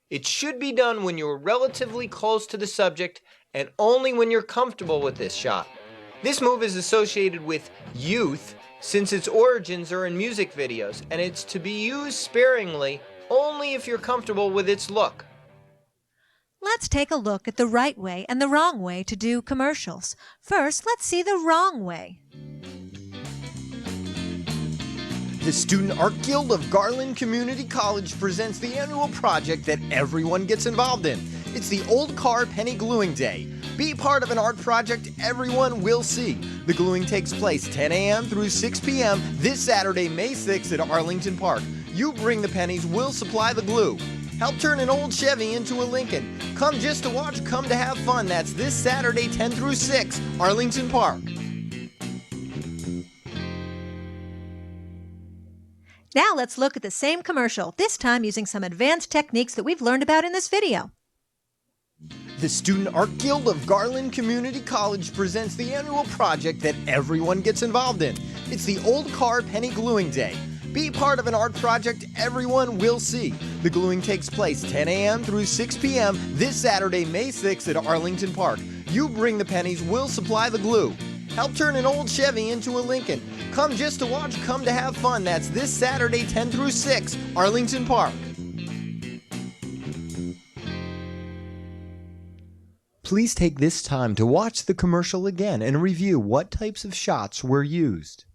S2: It should be done when you're relatively close to the subject and only when you're comfortable with this shot. This move is associated with youth since its origins are in music videos, and it's to be used sparingly only if you're comfortable with its look.
S3: Let's take a look at the right way and the wrong way to do commercials. First, let's see the wrong way.
S2: The Student Art Guild of Garland Community College presents the annual project that everyone gets involved in. It's the Old Car Penny Gluing Day. Be part of an art project everyone will see. The gluing takes place 10 a.m. through 6 p.m. this Saturday, May 6th at Arlington Park. You bring the pennies, we'll supply the glue. Help turn an old Chevy into a Lincoln. Come just to watch, come to have fun. That's this Saturday, 10 through 6, Arlington Park.
S3: Now let's look at the same commercial, this time using some advanced techniques that we've learned about in this video.
S2: The Student Art Guild of Garland Community College presents the annual project that everyone gets involved in. It's the Old Car Penny Gluing Day. Be part of an art project everyone will see. The gluing takes place 10 a.m. through 6 p.m. this Saturday, May 6th at Arlington Park. You bring the pennies, we'll supply the glue. Help turn an old Chevy into a Lincoln. Come just to watch, come to have fun. That's this Saturday, 10 through 6, Arlington Park. Please take this time to watch the commercial again and review what types of shots were used.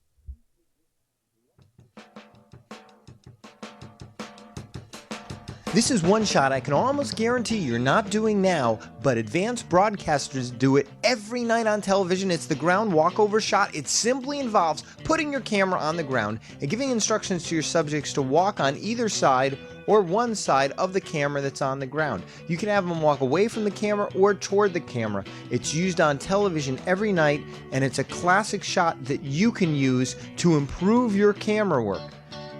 S2: This is one shot I can almost guarantee you're not doing now, but advanced broadcasters do it every night on television. It's the ground walkover shot. It simply involves putting your camera on the ground and giving instructions to your subjects to walk on either side or one side of the camera that's on the ground. You can have them walk away from the camera or toward the camera. It's used on television every night, and it's a classic shot that you can use to improve your camera work.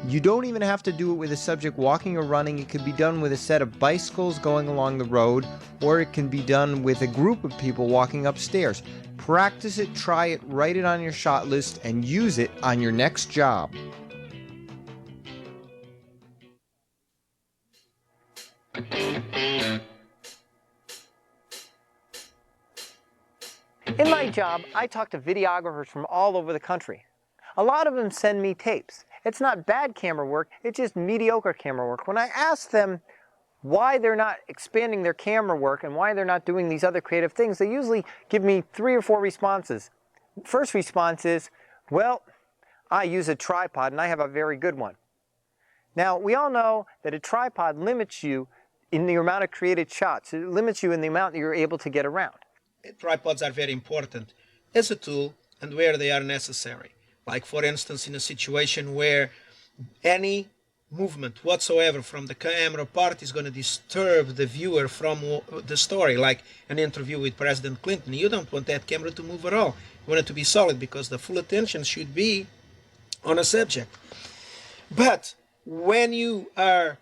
S2: You don't even have to do it with a subject walking or running. It could be done with a set of bicycles going along the road, or it can be done with a group of people walking upstairs. Practice it, try it, write it on your shot list, and use it on your next job.
S1: In my job, I talk to videographers from all over the country. A lot of them send me tapes. It's not bad camera work, it's just mediocre camera work. When I ask them why they're not expanding their camera work and why they're not doing these other creative things, they usually give me 3 or 4 responses. First response is, well, I use a tripod and I have a very good one. Now, we all know that a tripod limits you in the amount of created shots. It limits you in the amount that you're able to get around.
S4: Tripods are very important as a tool and where they are necessary. Like, for instance, in a situation where any movement whatsoever from the camera part is going to disturb the viewer from the story, like an interview with President Clinton. You don't want that camera to move at all. You want it to be solid because the full attention should be on a subject. But when you are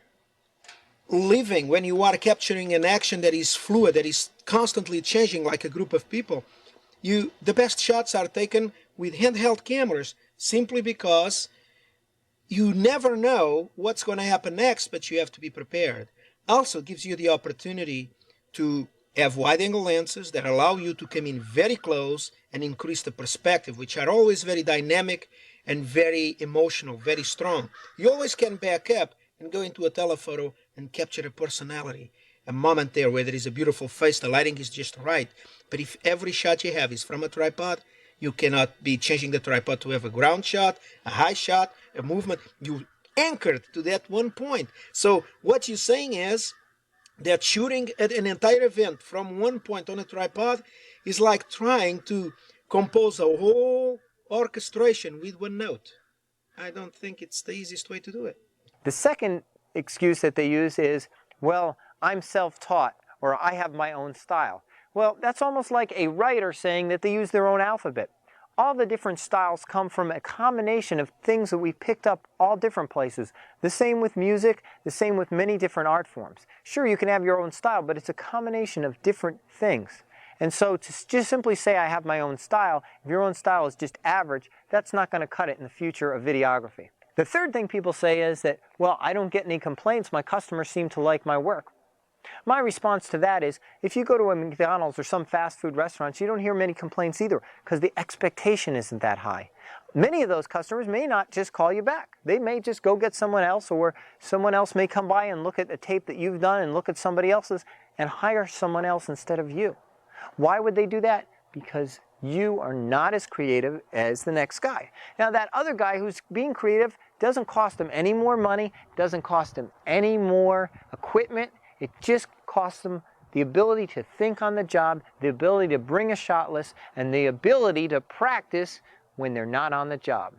S4: living, when you are capturing an action that is fluid, that is constantly changing like a group of people, the best shots are taken with handheld cameras, simply because you never know what's going to happen next, but you have to be prepared. Also, it gives you the opportunity to have wide-angle lenses that allow you to come in very close and increase the perspective, which are always very dynamic and very emotional, very strong. You always can back up and go into a telephoto and capture a personality, a moment there where there is a beautiful face, the lighting is just right. But if every shot you have is from a tripod, you cannot be changing the tripod to have a ground shot, a high shot, a movement. You anchored to that one point. So what you're saying is that shooting at an entire event from one point on a tripod is like trying to compose a whole orchestration with one note. I don't think it's the easiest way to do it.
S1: The second excuse that they use is, well, I'm self-taught, or I have my own style. Well, that's almost like a writer saying that they use their own alphabet. All the different styles come from a combination of things that we picked up all different places. The same with music, the same with many different art forms. Sure, you can have your own style, but it's a combination of different things. And so to just simply say I have my own style, if your own style is just average, that's not going to cut it in the future of videography. The third thing people say is that, well, I don't get any complaints. My customers seem to like my work. My response to that is, if you go to a McDonald's or some fast food restaurants, you don't hear many complaints either because the expectation isn't that high. Many of those customers may not just call you back. They may just go get someone else, or someone else may come by and look at the tape that you've done and look at somebody else's and hire someone else instead of you. Why would they do that? Because you are not as creative as the next guy. Now, that other guy who's being creative doesn't cost him any more money, doesn't cost him any more equipment. It just costs them the ability to think on the job, the ability to bring a shot list, and the ability to practice when they're not on the job.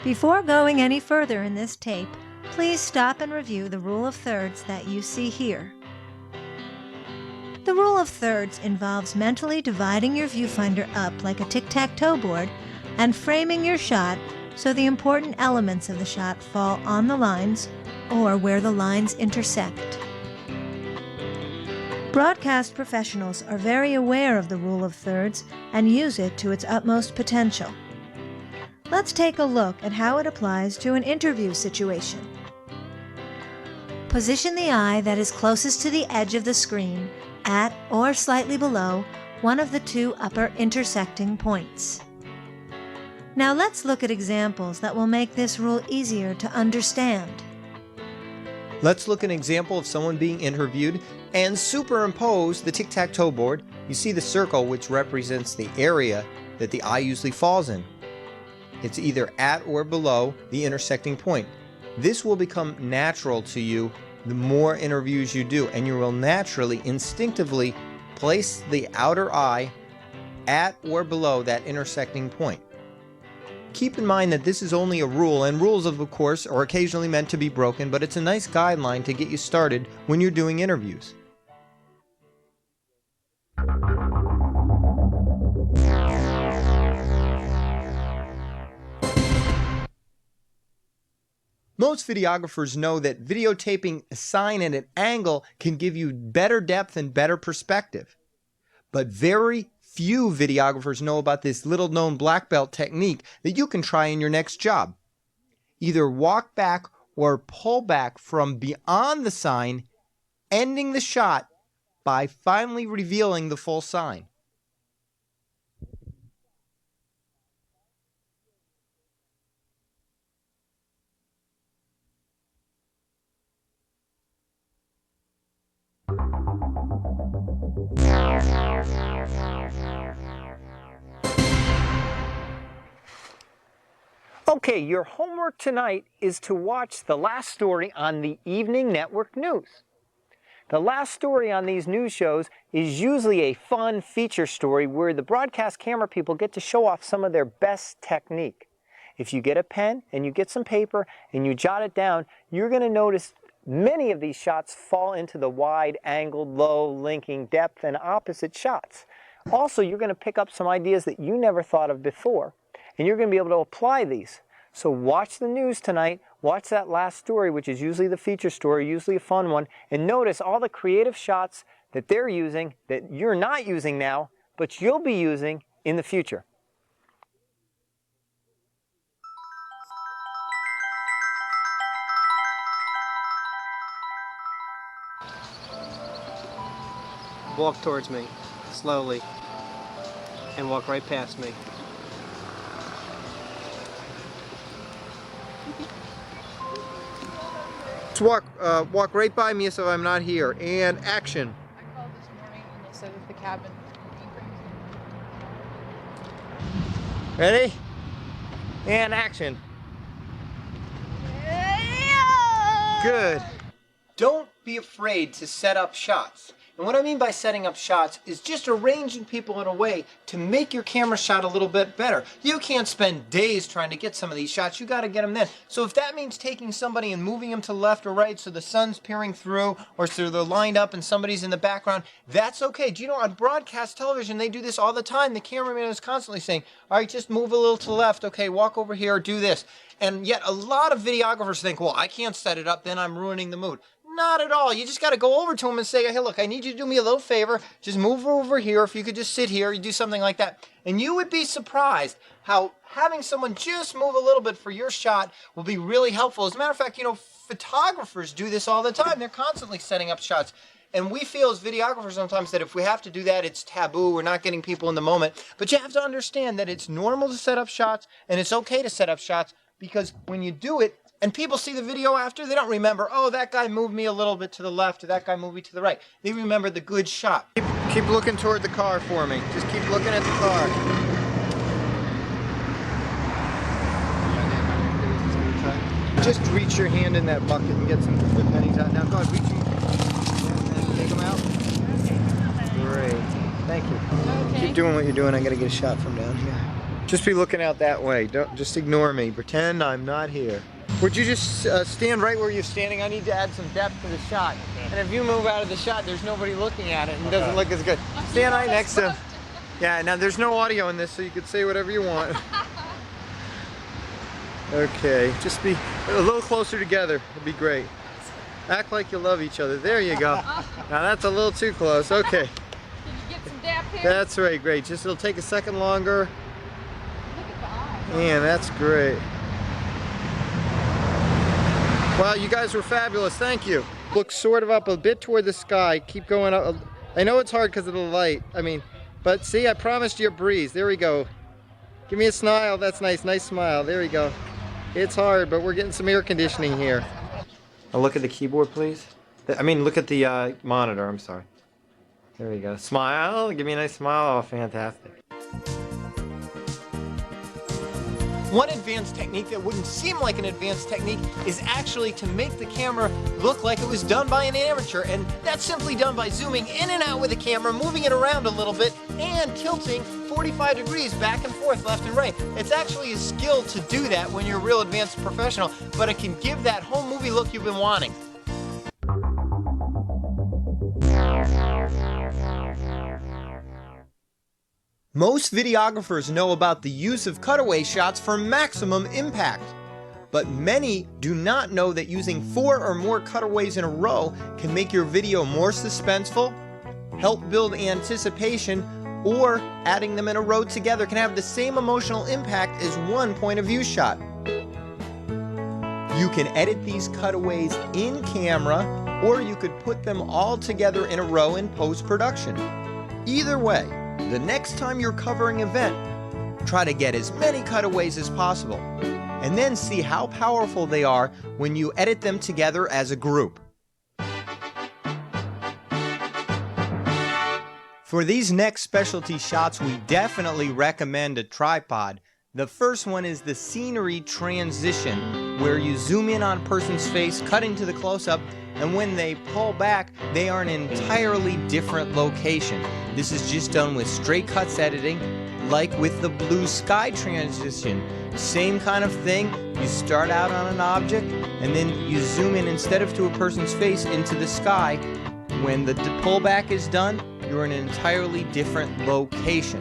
S3: Before going any further in this tape, please stop and review the rule of thirds that you see here. The rule of thirds involves mentally dividing your viewfinder up like a tic-tac-toe board and framing your shot so the important elements of the shot fall on the lines or where the lines intersect. Broadcast professionals are very aware of the rule of thirds and use it to its utmost potential. Let's take a look at how it applies to an interview situation. Position the eye that is closest to the edge of the screen at or slightly below one of the two upper intersecting points. Now let's look at examples that will make this rule easier to understand.
S2: Let's look at an example of someone being interviewed and superimpose the tic-tac-toe board. You see the circle, which represents the area that the eye usually falls in. It's either at or below the intersecting point. This will become natural to you the more interviews you do, and you will naturally, instinctively place the outer eye at or below that intersecting point. Keep in mind that this is only a rule, and rules, of course, are occasionally meant to be broken, but it's a nice guideline to get you started when you're doing interviews. Most videographers know that videotaping a sign at an angle can give you better depth and better perspective. But very few videographers know about this little-known black belt technique that you can try in your next job. Either walk back or pull back from beyond the sign, ending the shot by finally revealing the full sign.
S1: Okay, your homework tonight is to watch the last story on the Evening Network News. The last story on these news shows is usually a fun feature story where the broadcast camera people get to show off some of their best technique. If you get a pen and you get some paper and you jot it down, you're going to notice many of these shots fall into the wide, angled, low, linking, depth, and opposite shots. Also, you're going to pick up some ideas that you never thought of before, and you're going to be able to apply these. So watch the news tonight, watch that last story, which is usually the feature story, usually a fun one, and notice all the creative shots that they're using that you're not using now, but you'll be using in the future. Walk towards me, slowly, and walk right past me.
S2: Just walk right by me as if I'm not here. And action.
S6: I called this morning and they said that the cabin would be crazy.
S1: Ready? And action. Good. Don't be afraid to set up shots. And what I mean by setting up shots is just arranging people in a way to make your camera shot a little bit better. You can't spend days trying to get some of these shots. You got to get them then. So if that means taking somebody and moving them to left or right so the sun's peering through or so they're lined up and somebody's in the background, that's okay. Do you know on broadcast television they do this all the time? The cameraman is constantly saying, all right, just move a little to the left. Okay, walk over here, do this. And yet a lot of videographers think, well, I can't set it up, then I'm ruining the mood.
S2: Not at all. You just got to go over to them and say, hey, look, I need you to do me a little favor. Just move over here. If you could just sit here, you do something like that. And you would be surprised how having someone just move a little bit for your shot will be really helpful. As a matter of fact, you know, photographers do this all the time. They're constantly setting up shots. And we feel as videographers sometimes that if we have to do that, it's taboo. We're not getting people in the moment. But you have to understand that it's normal to set up shots, and it's okay to set up shots, because when you do it, and people see the video after, they don't remember, oh, that guy moved me a little bit to the left, or that guy moved me to the right. They remember the good shot. Keep looking toward the car for me. Just keep looking at the car. Just reach your hand in that bucket and get some of the pennies out. Now, go ahead, reach them. Take them out. Great. Thank you.
S6: Okay.
S2: Keep doing what you're doing. I got to get a shot from down here. Just be looking out that way. Don't just ignore me. Pretend I'm not here. Would you just stand right where you're standing? I need to add some depth to the shot. And if you move out of the shot, there's nobody looking at it and it doesn't look as good. Stand right next to... Yeah, now there's no audio in this, so you could say whatever you want. Okay, just be a little closer together. It'd be great. Act like you love each other. There you go. Now that's a little too close. Okay.
S6: Can you get some depth here?
S2: That's right, great. Just it'll take a second longer.
S6: Look at the eyes.
S2: Man, that's great. Wow, you guys were fabulous. Thank you. Look sort of up a bit toward the sky. Keep going up. I know it's hard because of the light. But see, I promised you a breeze. There we go. Give me a smile. That's nice. Nice smile. There we go. It's hard, but we're getting some air conditioning here. Now look at the keyboard, please. Look at the monitor. I'm sorry. There we go. Smile. Give me a nice smile. Oh, fantastic. One advanced technique that wouldn't seem like an advanced technique is actually to make the camera look like it was done by an amateur, and that's simply done by zooming in and out with the camera, moving it around a little bit, and tilting 45 degrees back and forth, left and right. It's actually a skill to do that when you're a real advanced professional, but it can give that home movie look you've been wanting. Most videographers know about the use of cutaway shots for maximum impact, but many do not know that using 4 or more cutaways in a row can make your video more suspenseful, help build anticipation, or adding them in a row together can have the same emotional impact as one point of view shot. You can edit these cutaways in camera, or you could put them all together in a row in post-production. Either way, the next time you're covering an event, try to get as many cutaways as possible, and then see how powerful they are when you edit them together as a group. For these next specialty shots, we definitely recommend a tripod. The first one is the scenery transition, where you zoom in on a person's face, cut into the close-up, and when they pull back, they are in an entirely different location. This is just done with straight cuts editing, like with the blue sky transition. Same kind of thing. You start out on an object, and then you zoom in instead of to a person's face into the sky. When the pullback is done, you're in an entirely different location.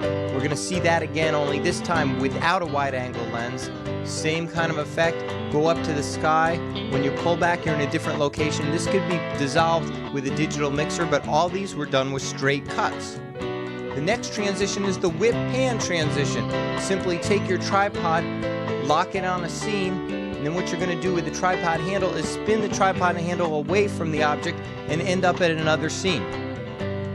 S2: We're going to see that again, only this time without a wide-angle lens. Same kind of effect. Go up to the sky. When you pull back, you're in a different location. This could be dissolved with a digital mixer, but all these were done with straight cuts. The next transition is the whip pan transition. Simply take your tripod, lock it on a scene, and then what you're going to do with the tripod handle is spin the tripod handle away from the object and end up at another scene.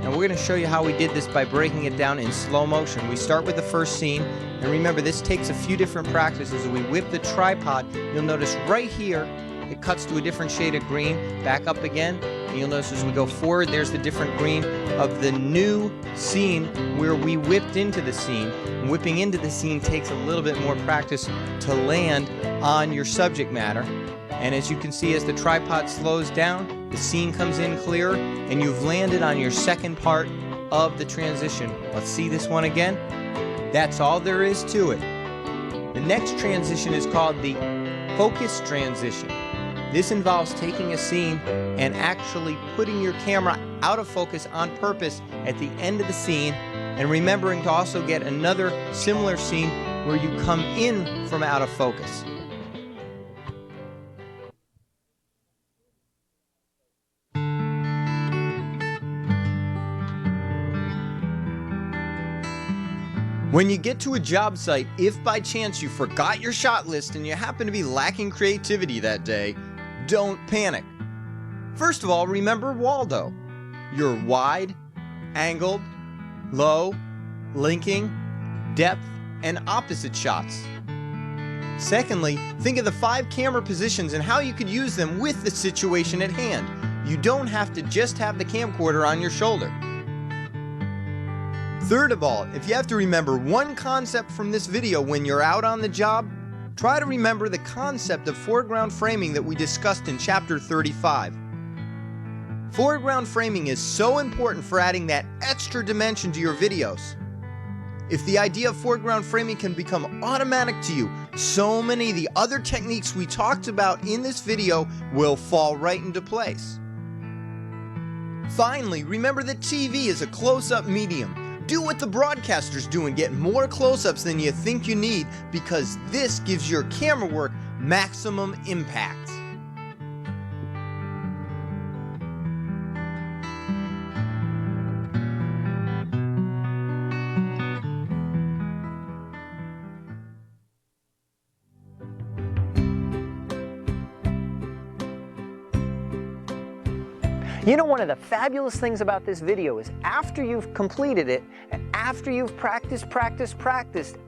S2: Now we're going to show you how we did this by breaking it down in slow motion. We start with the first scene, and remember this takes a few different practices. As we whip the tripod, you'll notice right here it cuts to a different shade of green, back up again, and you'll notice as we go forward there's the different green of the new scene where we whipped into the scene. And whipping into the scene takes a little bit more practice to land on your subject matter. And as you can see, as the tripod slows down, the scene comes in clearer, and you've landed on your second part of the transition. Let's see this one again. That's all there is to it. The next transition is called the focus transition. This involves taking a scene and actually putting your camera out of focus on purpose at the end of the scene, and remembering to also get another similar scene where you come in from out of focus. When you get to a job site, if by chance you forgot your shot list and you happen to be lacking creativity that day, don't panic. First of all, remember Waldo. Your wide, angled, low, linking, depth, and opposite shots. Secondly, think of the 5 camera positions and how you could use them with the situation at hand. You don't have to just have the camcorder on your shoulder. Third of all, if you have to remember one concept from this video when you're out on the job, try to remember the concept of foreground framing that we discussed in chapter 35. Foreground framing is so important for adding that extra dimension to your videos. If the idea of foreground framing can become automatic to you, so many of the other techniques we talked about in this video will fall right into place. Finally, remember that TV is a close-up medium. Do what the broadcasters do and get more close-ups than you think you need, because this gives your camera work maximum impact.
S1: You know, one of the fabulous things about this video is after you've completed it, and after you've practiced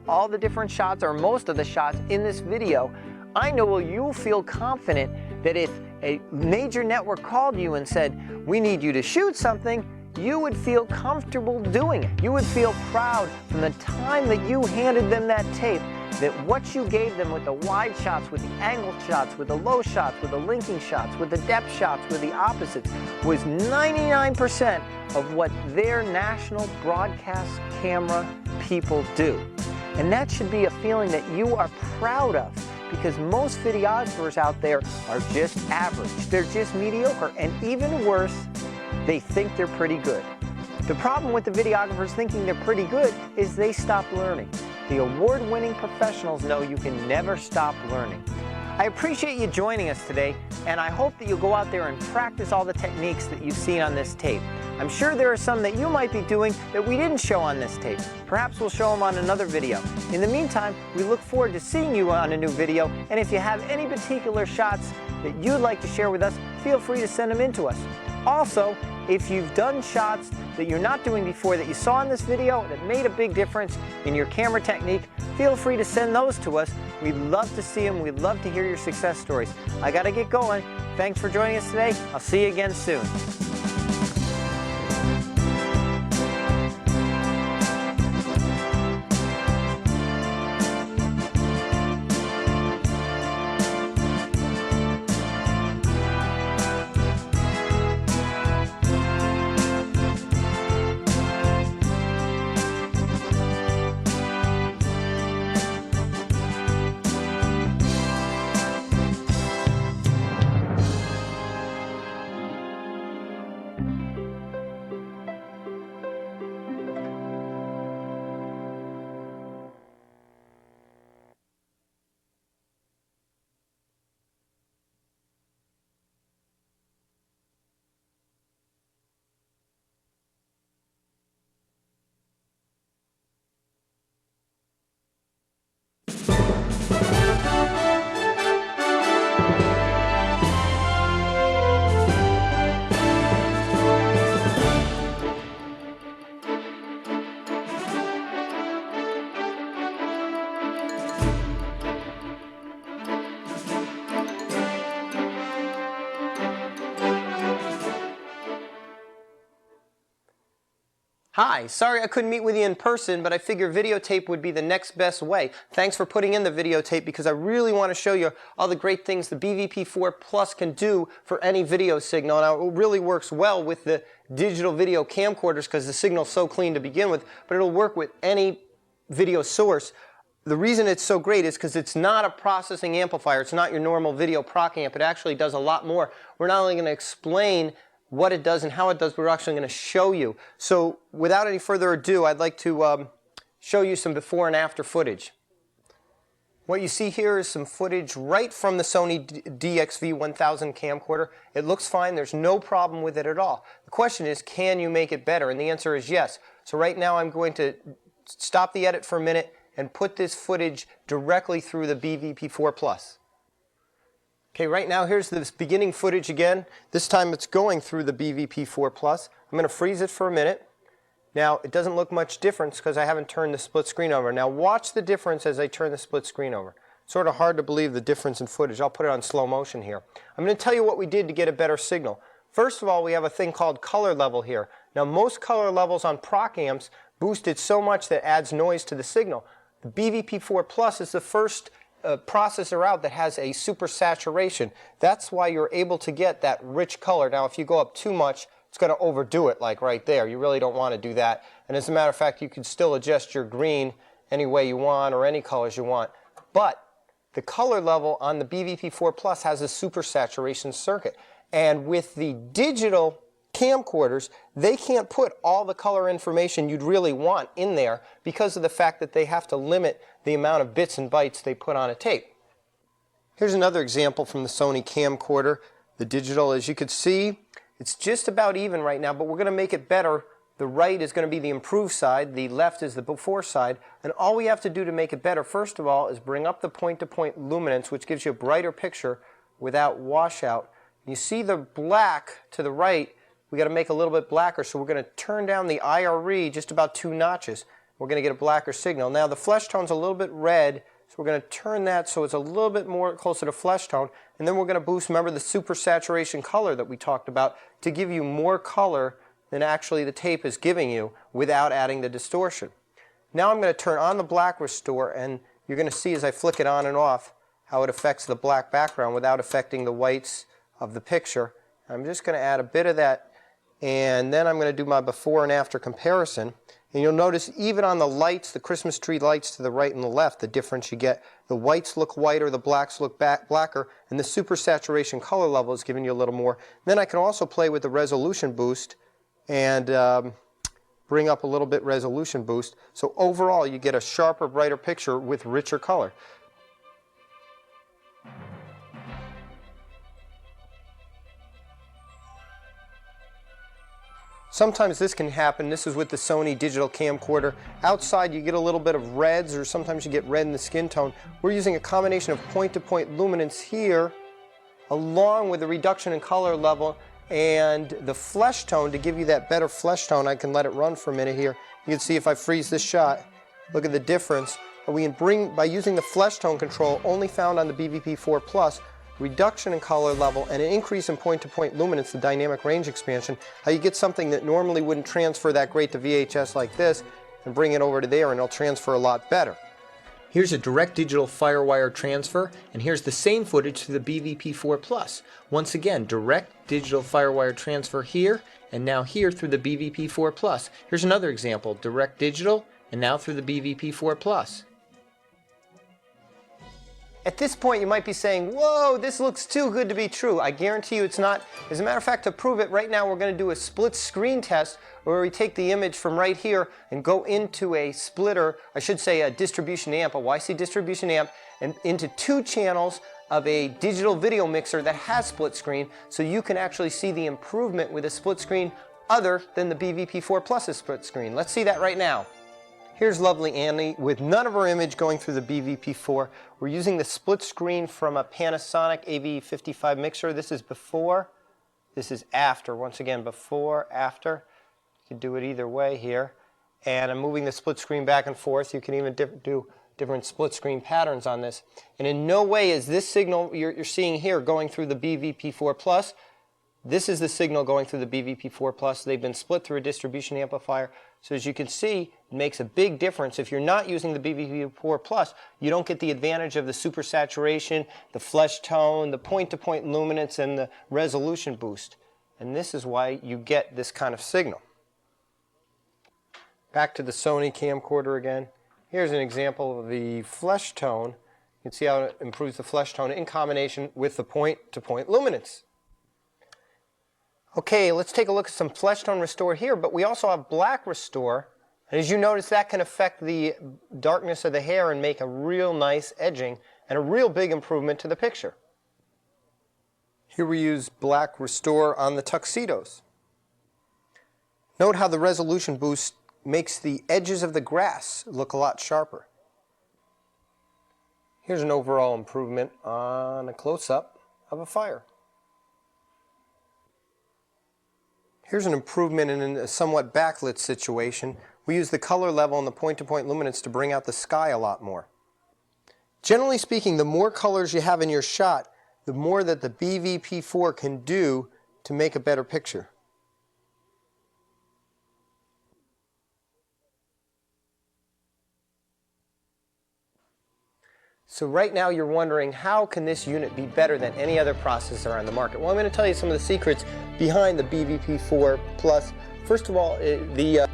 S1: all the different shots or most of the shots in this video, I know you'll feel confident that if a major network called you and said, we need you to shoot something, you would feel comfortable doing it. You would feel proud from the time that you handed them that tape, that what you gave them with the wide shots, with the angled shots, with the low shots, with the linking shots, with the depth shots, with the opposites, was 99% of what their national broadcast camera people do. And that should be a feeling that you are proud of, because most videographers out there are just average. They're just mediocre, and even worse, they think they're pretty good. The problem with the videographers thinking they're pretty good is they stop learning. The award-winning professionals know you can never stop learning. I appreciate you joining us today, and I hope that you'll go out there and practice all the techniques that you've seen on this tape. I'm sure there are some that you might be doing that we didn't show on this tape. Perhaps we'll show them on another video. In the meantime, we look forward to seeing you on a new video, and if you have any particular shots that you'd like to share with us, feel free to send them in to us. Also, if you've done shots that you're not doing before that you saw in this video that made a big difference in your camera technique, feel free to send those to us. We'd love to see them. We'd love to hear your success stories. I gotta get going. Thanks for joining us today. I'll see you again soon. Hi, sorry I couldn't meet with you in person, but I figured videotape would be the next best way. Thanks for putting in the videotape, because I really want to show you all the great things the BVP4 Plus can do for any video signal. Now, it really works well with the digital video camcorders because the signal's so clean to begin with, but it'll work with any video source. The reason it's so great is because it's not a processing amplifier. It's not your normal video proc amp. It actually does a lot more. We're not only going to explain what it does and how it does, but we're actually going to show you. So without any further ado, I'd like to show you some before and after footage. What you see here is some footage right from the Sony DXV1000 camcorder. It looks fine. There's no problem with it at all. The question is, can you make it better? And the answer is yes. So right now I'm going to stop the edit for a minute and put this footage directly through the BVP4 Plus. Okay, right now here's this beginning footage again. This time it's going through the BVP4 Plus. I'm going to freeze it for a minute. Now it doesn't look much difference because I haven't turned the split screen over. Now watch the difference as I turn the split screen over. Sort of hard to believe the difference in footage. I'll put it on slow motion here. I'm going to tell you what we did to get a better signal. First of all, we have a thing called color level here. Now most color levels on proc amps boosted so much that adds noise to the signal. The BVP4 Plus is the first processor out that has a super saturation. That's why you're able to get that rich color. Now if you go up too much, it's going to overdo it, like right there. You really don't want to do that. And as a matter of fact, you can still adjust your green any way you want or any colors you want. But the color level on the BVP4 Plus has a super saturation circuit. And with the digital camcorders, they can't put all the color information you'd really want in there because of the fact that they have to limit the amount of bits and bytes they put on a tape. Here's another example from the Sony camcorder. The digital, as you can see, it's just about even right now, but we're going to make it better. The right is going to be the improved side, the left is the before side, and all we have to do to make it better, first of all, is bring up the point-to-point luminance, which gives you a brighter picture without washout. You see the black to the right, we got to make a little bit blacker, so we're going to turn down the IRE just about 2 notches. We're going to get a blacker signal. Now the flesh tone's a little bit red, so we're going to turn that so it's a little bit more closer to flesh tone, and then we're going to boost, remember, the super saturation color that we talked about to give you more color than actually the tape is giving you without adding the distortion. Now I'm going to turn on the black restore, and you're going to see as I flick it on and off how it affects the black background without affecting the whites of the picture. I'm just going to add a bit of that, and then I'm going to do my before and after comparison. And you'll notice even on the lights, the Christmas tree lights to the right and the left, the difference you get. The whites look whiter, the blacks look blacker, and the super saturation color level is giving you a little more. Then I can also play with the resolution boost and bring up a little bit resolution boost. So overall you get a sharper, brighter picture with richer color. Sometimes this can happen. This is with the Sony digital camcorder. Outside you get a little bit of reds, or sometimes you get red in the skin tone. We're using a combination of point-to-point luminance here along with the reduction in color level and the flesh tone to give you that better flesh tone. I can let it run for a minute here. You can see if I freeze this shot, look at the difference. We can bring, by using the flesh tone control only found on the BVP4 Plus, reduction in color level and an increase in point-to-point luminance, the dynamic range expansion, how you get something that normally wouldn't transfer that great to VHS like this and bring it over to there and it'll transfer a lot better. Here's a direct digital FireWire transfer, and here's the same footage to the BVP4 Plus. Once again, direct digital FireWire transfer here, and now here through the BVP4 Plus. Here's another example, direct digital, and now through the BVP4 Plus. At this point you might be saying, whoa, this looks too good to be true. I guarantee you it's not. As a matter of fact, to prove it, right now we're going to do a split screen test where we take the image from right here and go into a splitter, I should say a distribution amp, a YC distribution amp, and into 2 channels of a digital video mixer that has split screen, so you can actually see the improvement with a split screen other than the BVP4 Plus's split screen. Let's see that right now. Here's lovely Annie with none of her image going through the BVP4. We're using the split screen from a Panasonic AV55 mixer. This is before, this is after. Once again, before, after. You can do it either way here. And I'm moving the split screen back and forth. You can even do different split screen patterns on this. And in no way is this signal you're seeing here going through the BVP4 Plus. This is the signal going through the BVP4 Plus. They've been split through a distribution amplifier. So as you can see, it makes a big difference. If you're not using the BVP4 Plus, you don't get the advantage of the super saturation, the flesh tone, the point-to-point luminance, and the resolution boost. And this is why you get this kind of signal. Back to the Sony camcorder again. Here's an example of the flesh tone. You can see how it improves the flesh tone in combination with the point-to-point luminance. Okay, let's take a look at some flesh tone restore here, but we also have black restore. And as you notice, that can affect the darkness of the hair and make a real nice edging and a real big improvement to the picture. Here we use black restore on the tuxedos. Note how the resolution boost makes the edges of the grass look a lot sharper. Here's an overall improvement on a close-up of a fire. Here's an improvement in a somewhat backlit situation. We use the color level and the point-to-point luminance to bring out the sky a lot more. Generally speaking, the more colors you have in your shot, the more that the BVP4 can do to make a better picture. So right now you're wondering, how can this unit be better than any other processor on the market? Well, I'm going to tell you some of the secrets behind the BVP4 Plus. First of all, the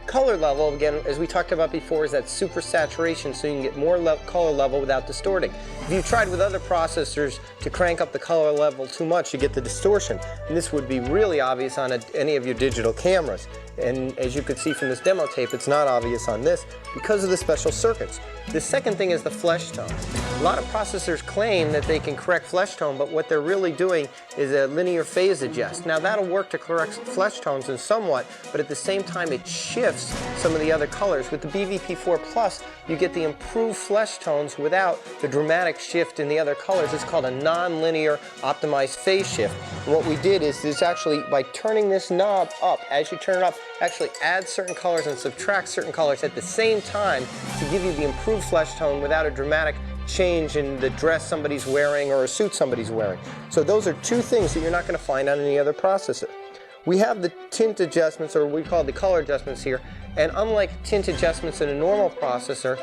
S1: color level, again, as we talked about before, is that super saturation, so you can get more color level without distorting. If you've tried with other processors to crank up the color level too much, you get the distortion. And this would be really obvious on any of your digital cameras. And as you could see from this demo tape, it's not obvious on this because of the special circuits. The second thing is the flesh tone. A lot of processors claim that they can correct flesh tone, but what they're really doing is a linear phase adjust. Now that'll work to correct flesh tones in somewhat, but at the same time it shifts some of the other colors. With the BVP4 Plus, you get the improved flesh tones without the dramatic shift in the other colors. It's called a non-linear optimized phase shift. And what we did is actually, by turning this knob up, as you turn it up, actually add certain colors and subtract certain colors at the same time to give you the improved flesh tone without a dramatic change in the dress somebody's wearing or a suit somebody's wearing. So those are two things that you're not going to find on any other processor. We have the tint adjustments, or we call the color adjustments here, and unlike tint adjustments in a normal processor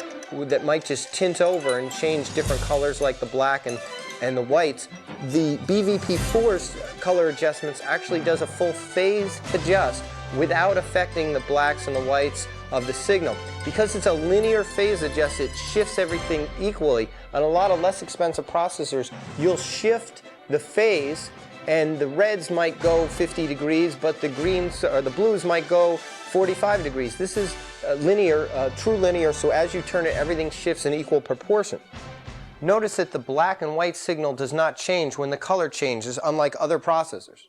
S1: that might just tint over and change different colors like the black and the whites, the BVP4's color adjustments actually does a full phase adjust without affecting the blacks and the whites of the signal. Because it's a linear phase adjust, it shifts everything equally. On a lot of less expensive processors, you'll shift the phase and the reds might go 50 degrees, but the greens or the blues might go 45 degrees. This is linear, true linear, so as you turn it, everything shifts in equal proportion. Notice that the black and white signal does not change when the color changes, unlike other processors.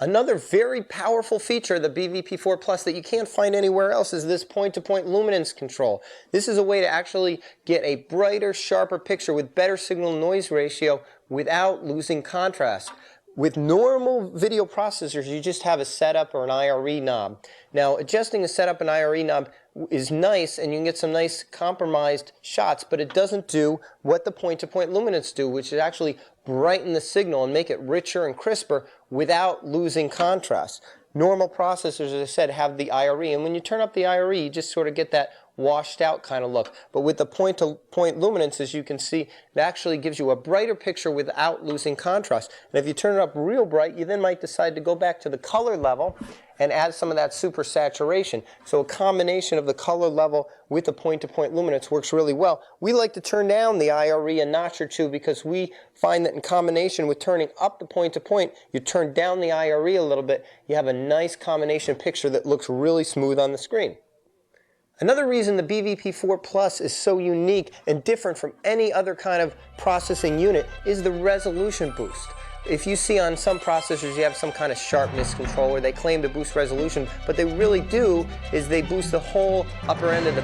S1: Another very powerful feature of the BVP4 Plus that you can't find anywhere else is this point-to-point luminance control. This is a way to actually get a brighter, sharper picture with better signal-noise ratio without losing contrast. With normal video processors, you just have a setup or an IRE knob. Now, adjusting a setup and IRE knob is nice, and you can get some nice compromised shots, but it doesn't do what the point-to-point luminance do, which is actually brighten the signal and make it richer and crisper without losing contrast. Normal processors, as I said, have the IRE, and when you turn up the IRE, you just sort of get that washed out kind of look. But with the point-to-point luminance, as you can see, it actually gives you a brighter picture without losing contrast. And if you turn it up real bright, you then might decide to go back to the color level and add some of that super saturation. So a combination of the color level with the point-to-point luminance works really well. We like to turn down the IRE a notch or two because we find that in combination with turning up the point-to-point, you turn down the IRE a little bit, you have a nice combination picture that looks really smooth on the screen. Another reason the BVP4 Plus is so unique and different from any other kind of processing unit is the resolution boost. If you see on some processors you have some kind of sharpness control where they claim to boost resolution, but they really do is they boost the whole upper end of the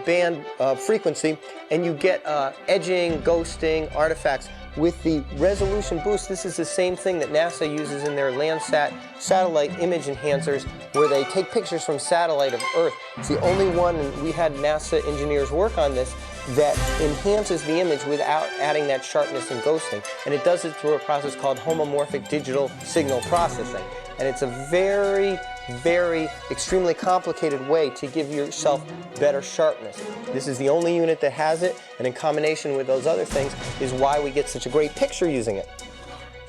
S1: band frequency, and you get edging, ghosting, artifacts. With the resolution boost, this is the same thing that NASA uses in their Landsat satellite image enhancers, where they take pictures from satellite of Earth. It's the only one, and we had NASA engineers work on this, that enhances the image without adding that sharpness and ghosting. And it does it through a process called homomorphic digital signal processing. And it's a very, very extremely complicated way to give yourself better sharpness. This is the only unit that has it, and in combination with those other things is why we get such a great picture using it.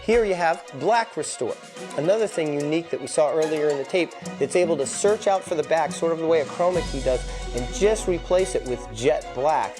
S1: Here you have black restore. Another thing unique that we saw earlier in the tape, it's able to search out for the back, sort of the way a chroma key does, and just replace it with jet black.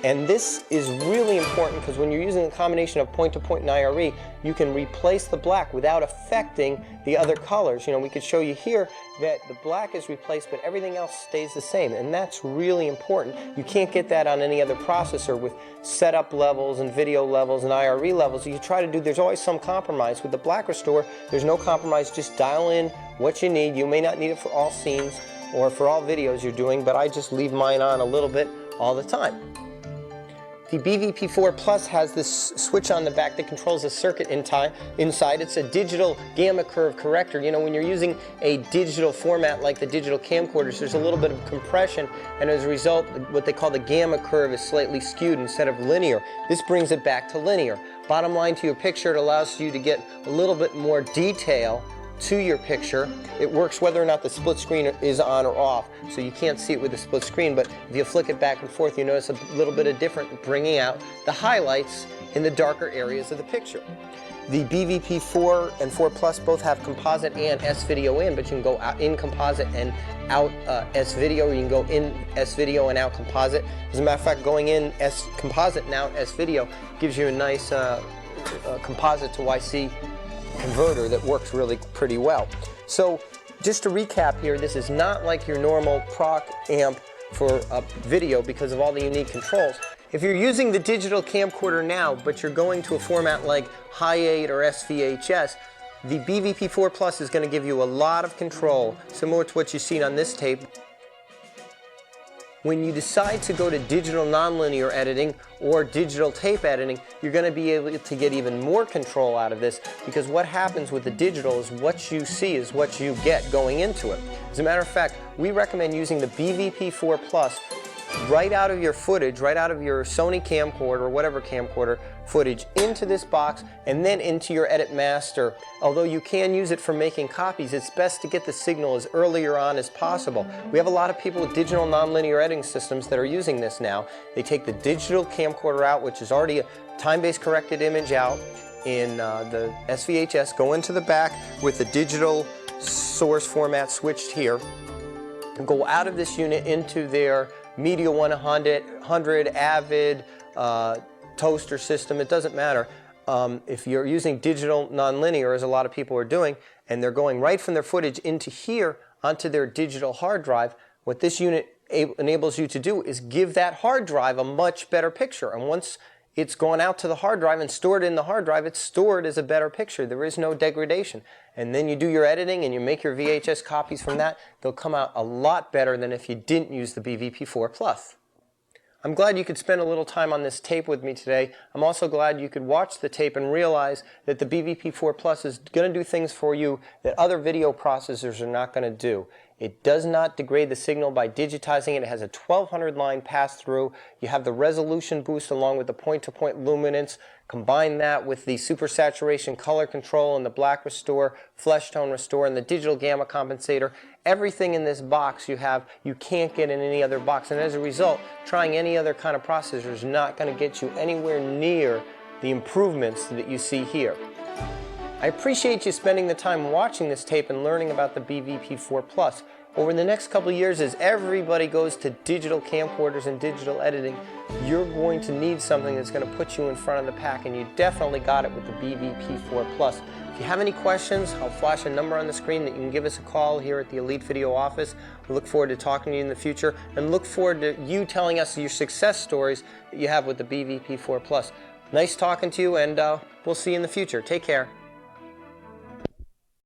S1: And this is really important because when you're using a combination of point-to-point and IRE, you can replace the black without affecting the other colors. You know, we could show you here that the black is replaced, but everything else stays the same, and that's really important. You can't get that on any other processor with setup levels and video levels and IRE levels. You try to do, there's always some compromise. With the black restore, there's no compromise. Just dial in what you need. You may not need it for all scenes, or for all videos you're doing, but I just leave mine on a little bit all the time. The BVP4 Plus has this switch on the back that controls a circuit inside. It's a digital gamma curve corrector. You know, when you're using a digital format like the digital camcorders, there's a little bit of compression, and as a result, what they call the gamma curve is slightly skewed instead of linear. This brings it back to linear. Bottom line to your picture, it allows you to get a little bit more detail to your picture. It works whether or not the split screen is on or off, so you can't see it with the split screen, but if you flick it back and forth, you notice a little bit of different, bringing out the highlights in the darker areas of the picture. The BVP4 and 4 Plus both have composite and S-video in, but you can go out in composite and out S-video, or you can go in S-video and out composite. As a matter of fact, going in composite and out S-video gives you a nice composite to YC converter that works really pretty well. So just to recap here, this is not like your normal proc amp for video because of all the unique controls. If you're using the digital camcorder now, but you're going to a format like Hi8 or SVHS, the BVP4 Plus is going to give you a lot of control, similar to what you've seen on this tape. When you decide to go to digital nonlinear editing or digital tape editing, you're going to be able to get even more control out of this, because what happens with the digital is what you see is what you get going into it. As a matter of fact, we recommend using the BVP4 Plus right out of your footage, right out of your Sony camcorder or whatever camcorder footage into this box and then into your Edit Master. Although you can use it for making copies, it's best to get the signal as earlier on as possible. We have a lot of people with digital nonlinear editing systems that are using this now. They take the digital camcorder out, which is already a time-based corrected image out in the SVHS, go into the back with the digital source format switched here, and go out of this unit into their Media 100, Avid, toaster system, it doesn't matter. If you're using digital nonlinear, as a lot of people are doing, and they're going right from their footage into here onto their digital hard drive, what this unit enables you to do is give that hard drive a much better picture. And once it's gone out to the hard drive and stored in the hard drive, it's stored as a better picture. There is no degradation. And then you do your editing and you make your VHS copies from that. They'll come out a lot better than if you didn't use the BVP4 Plus. I'm glad you could spend a little time on this tape with me today. I'm also glad you could watch the tape and realize that the BVP4 Plus is going to do things for you that other video processors are not going to do. It does not degrade the signal by digitizing it. It has a 1200 line pass-through. You have the resolution boost along with the point-to-point luminance. Combine that with the super saturation color control and the black restore, flesh tone restore, and the digital gamma compensator. Everything in this box you can't get in any other box. And as a result, trying any other kind of processor is not going to get you anywhere near the improvements that you see here. I appreciate you spending the time watching this tape and learning about the BVP4 Plus. Over the next couple of years, as everybody goes to digital camcorders and digital editing, you're going to need something that's going to put you in front of the pack, and you definitely got it with the BVP4 Plus. If you have any questions, I'll flash a number on the screen that you can give us a call here at the Elite Video office. We look forward to talking to you in the future, and look forward to you telling us your success stories that you have with the BVP4 Plus. Nice talking to you, and we'll see you in the future. Take care.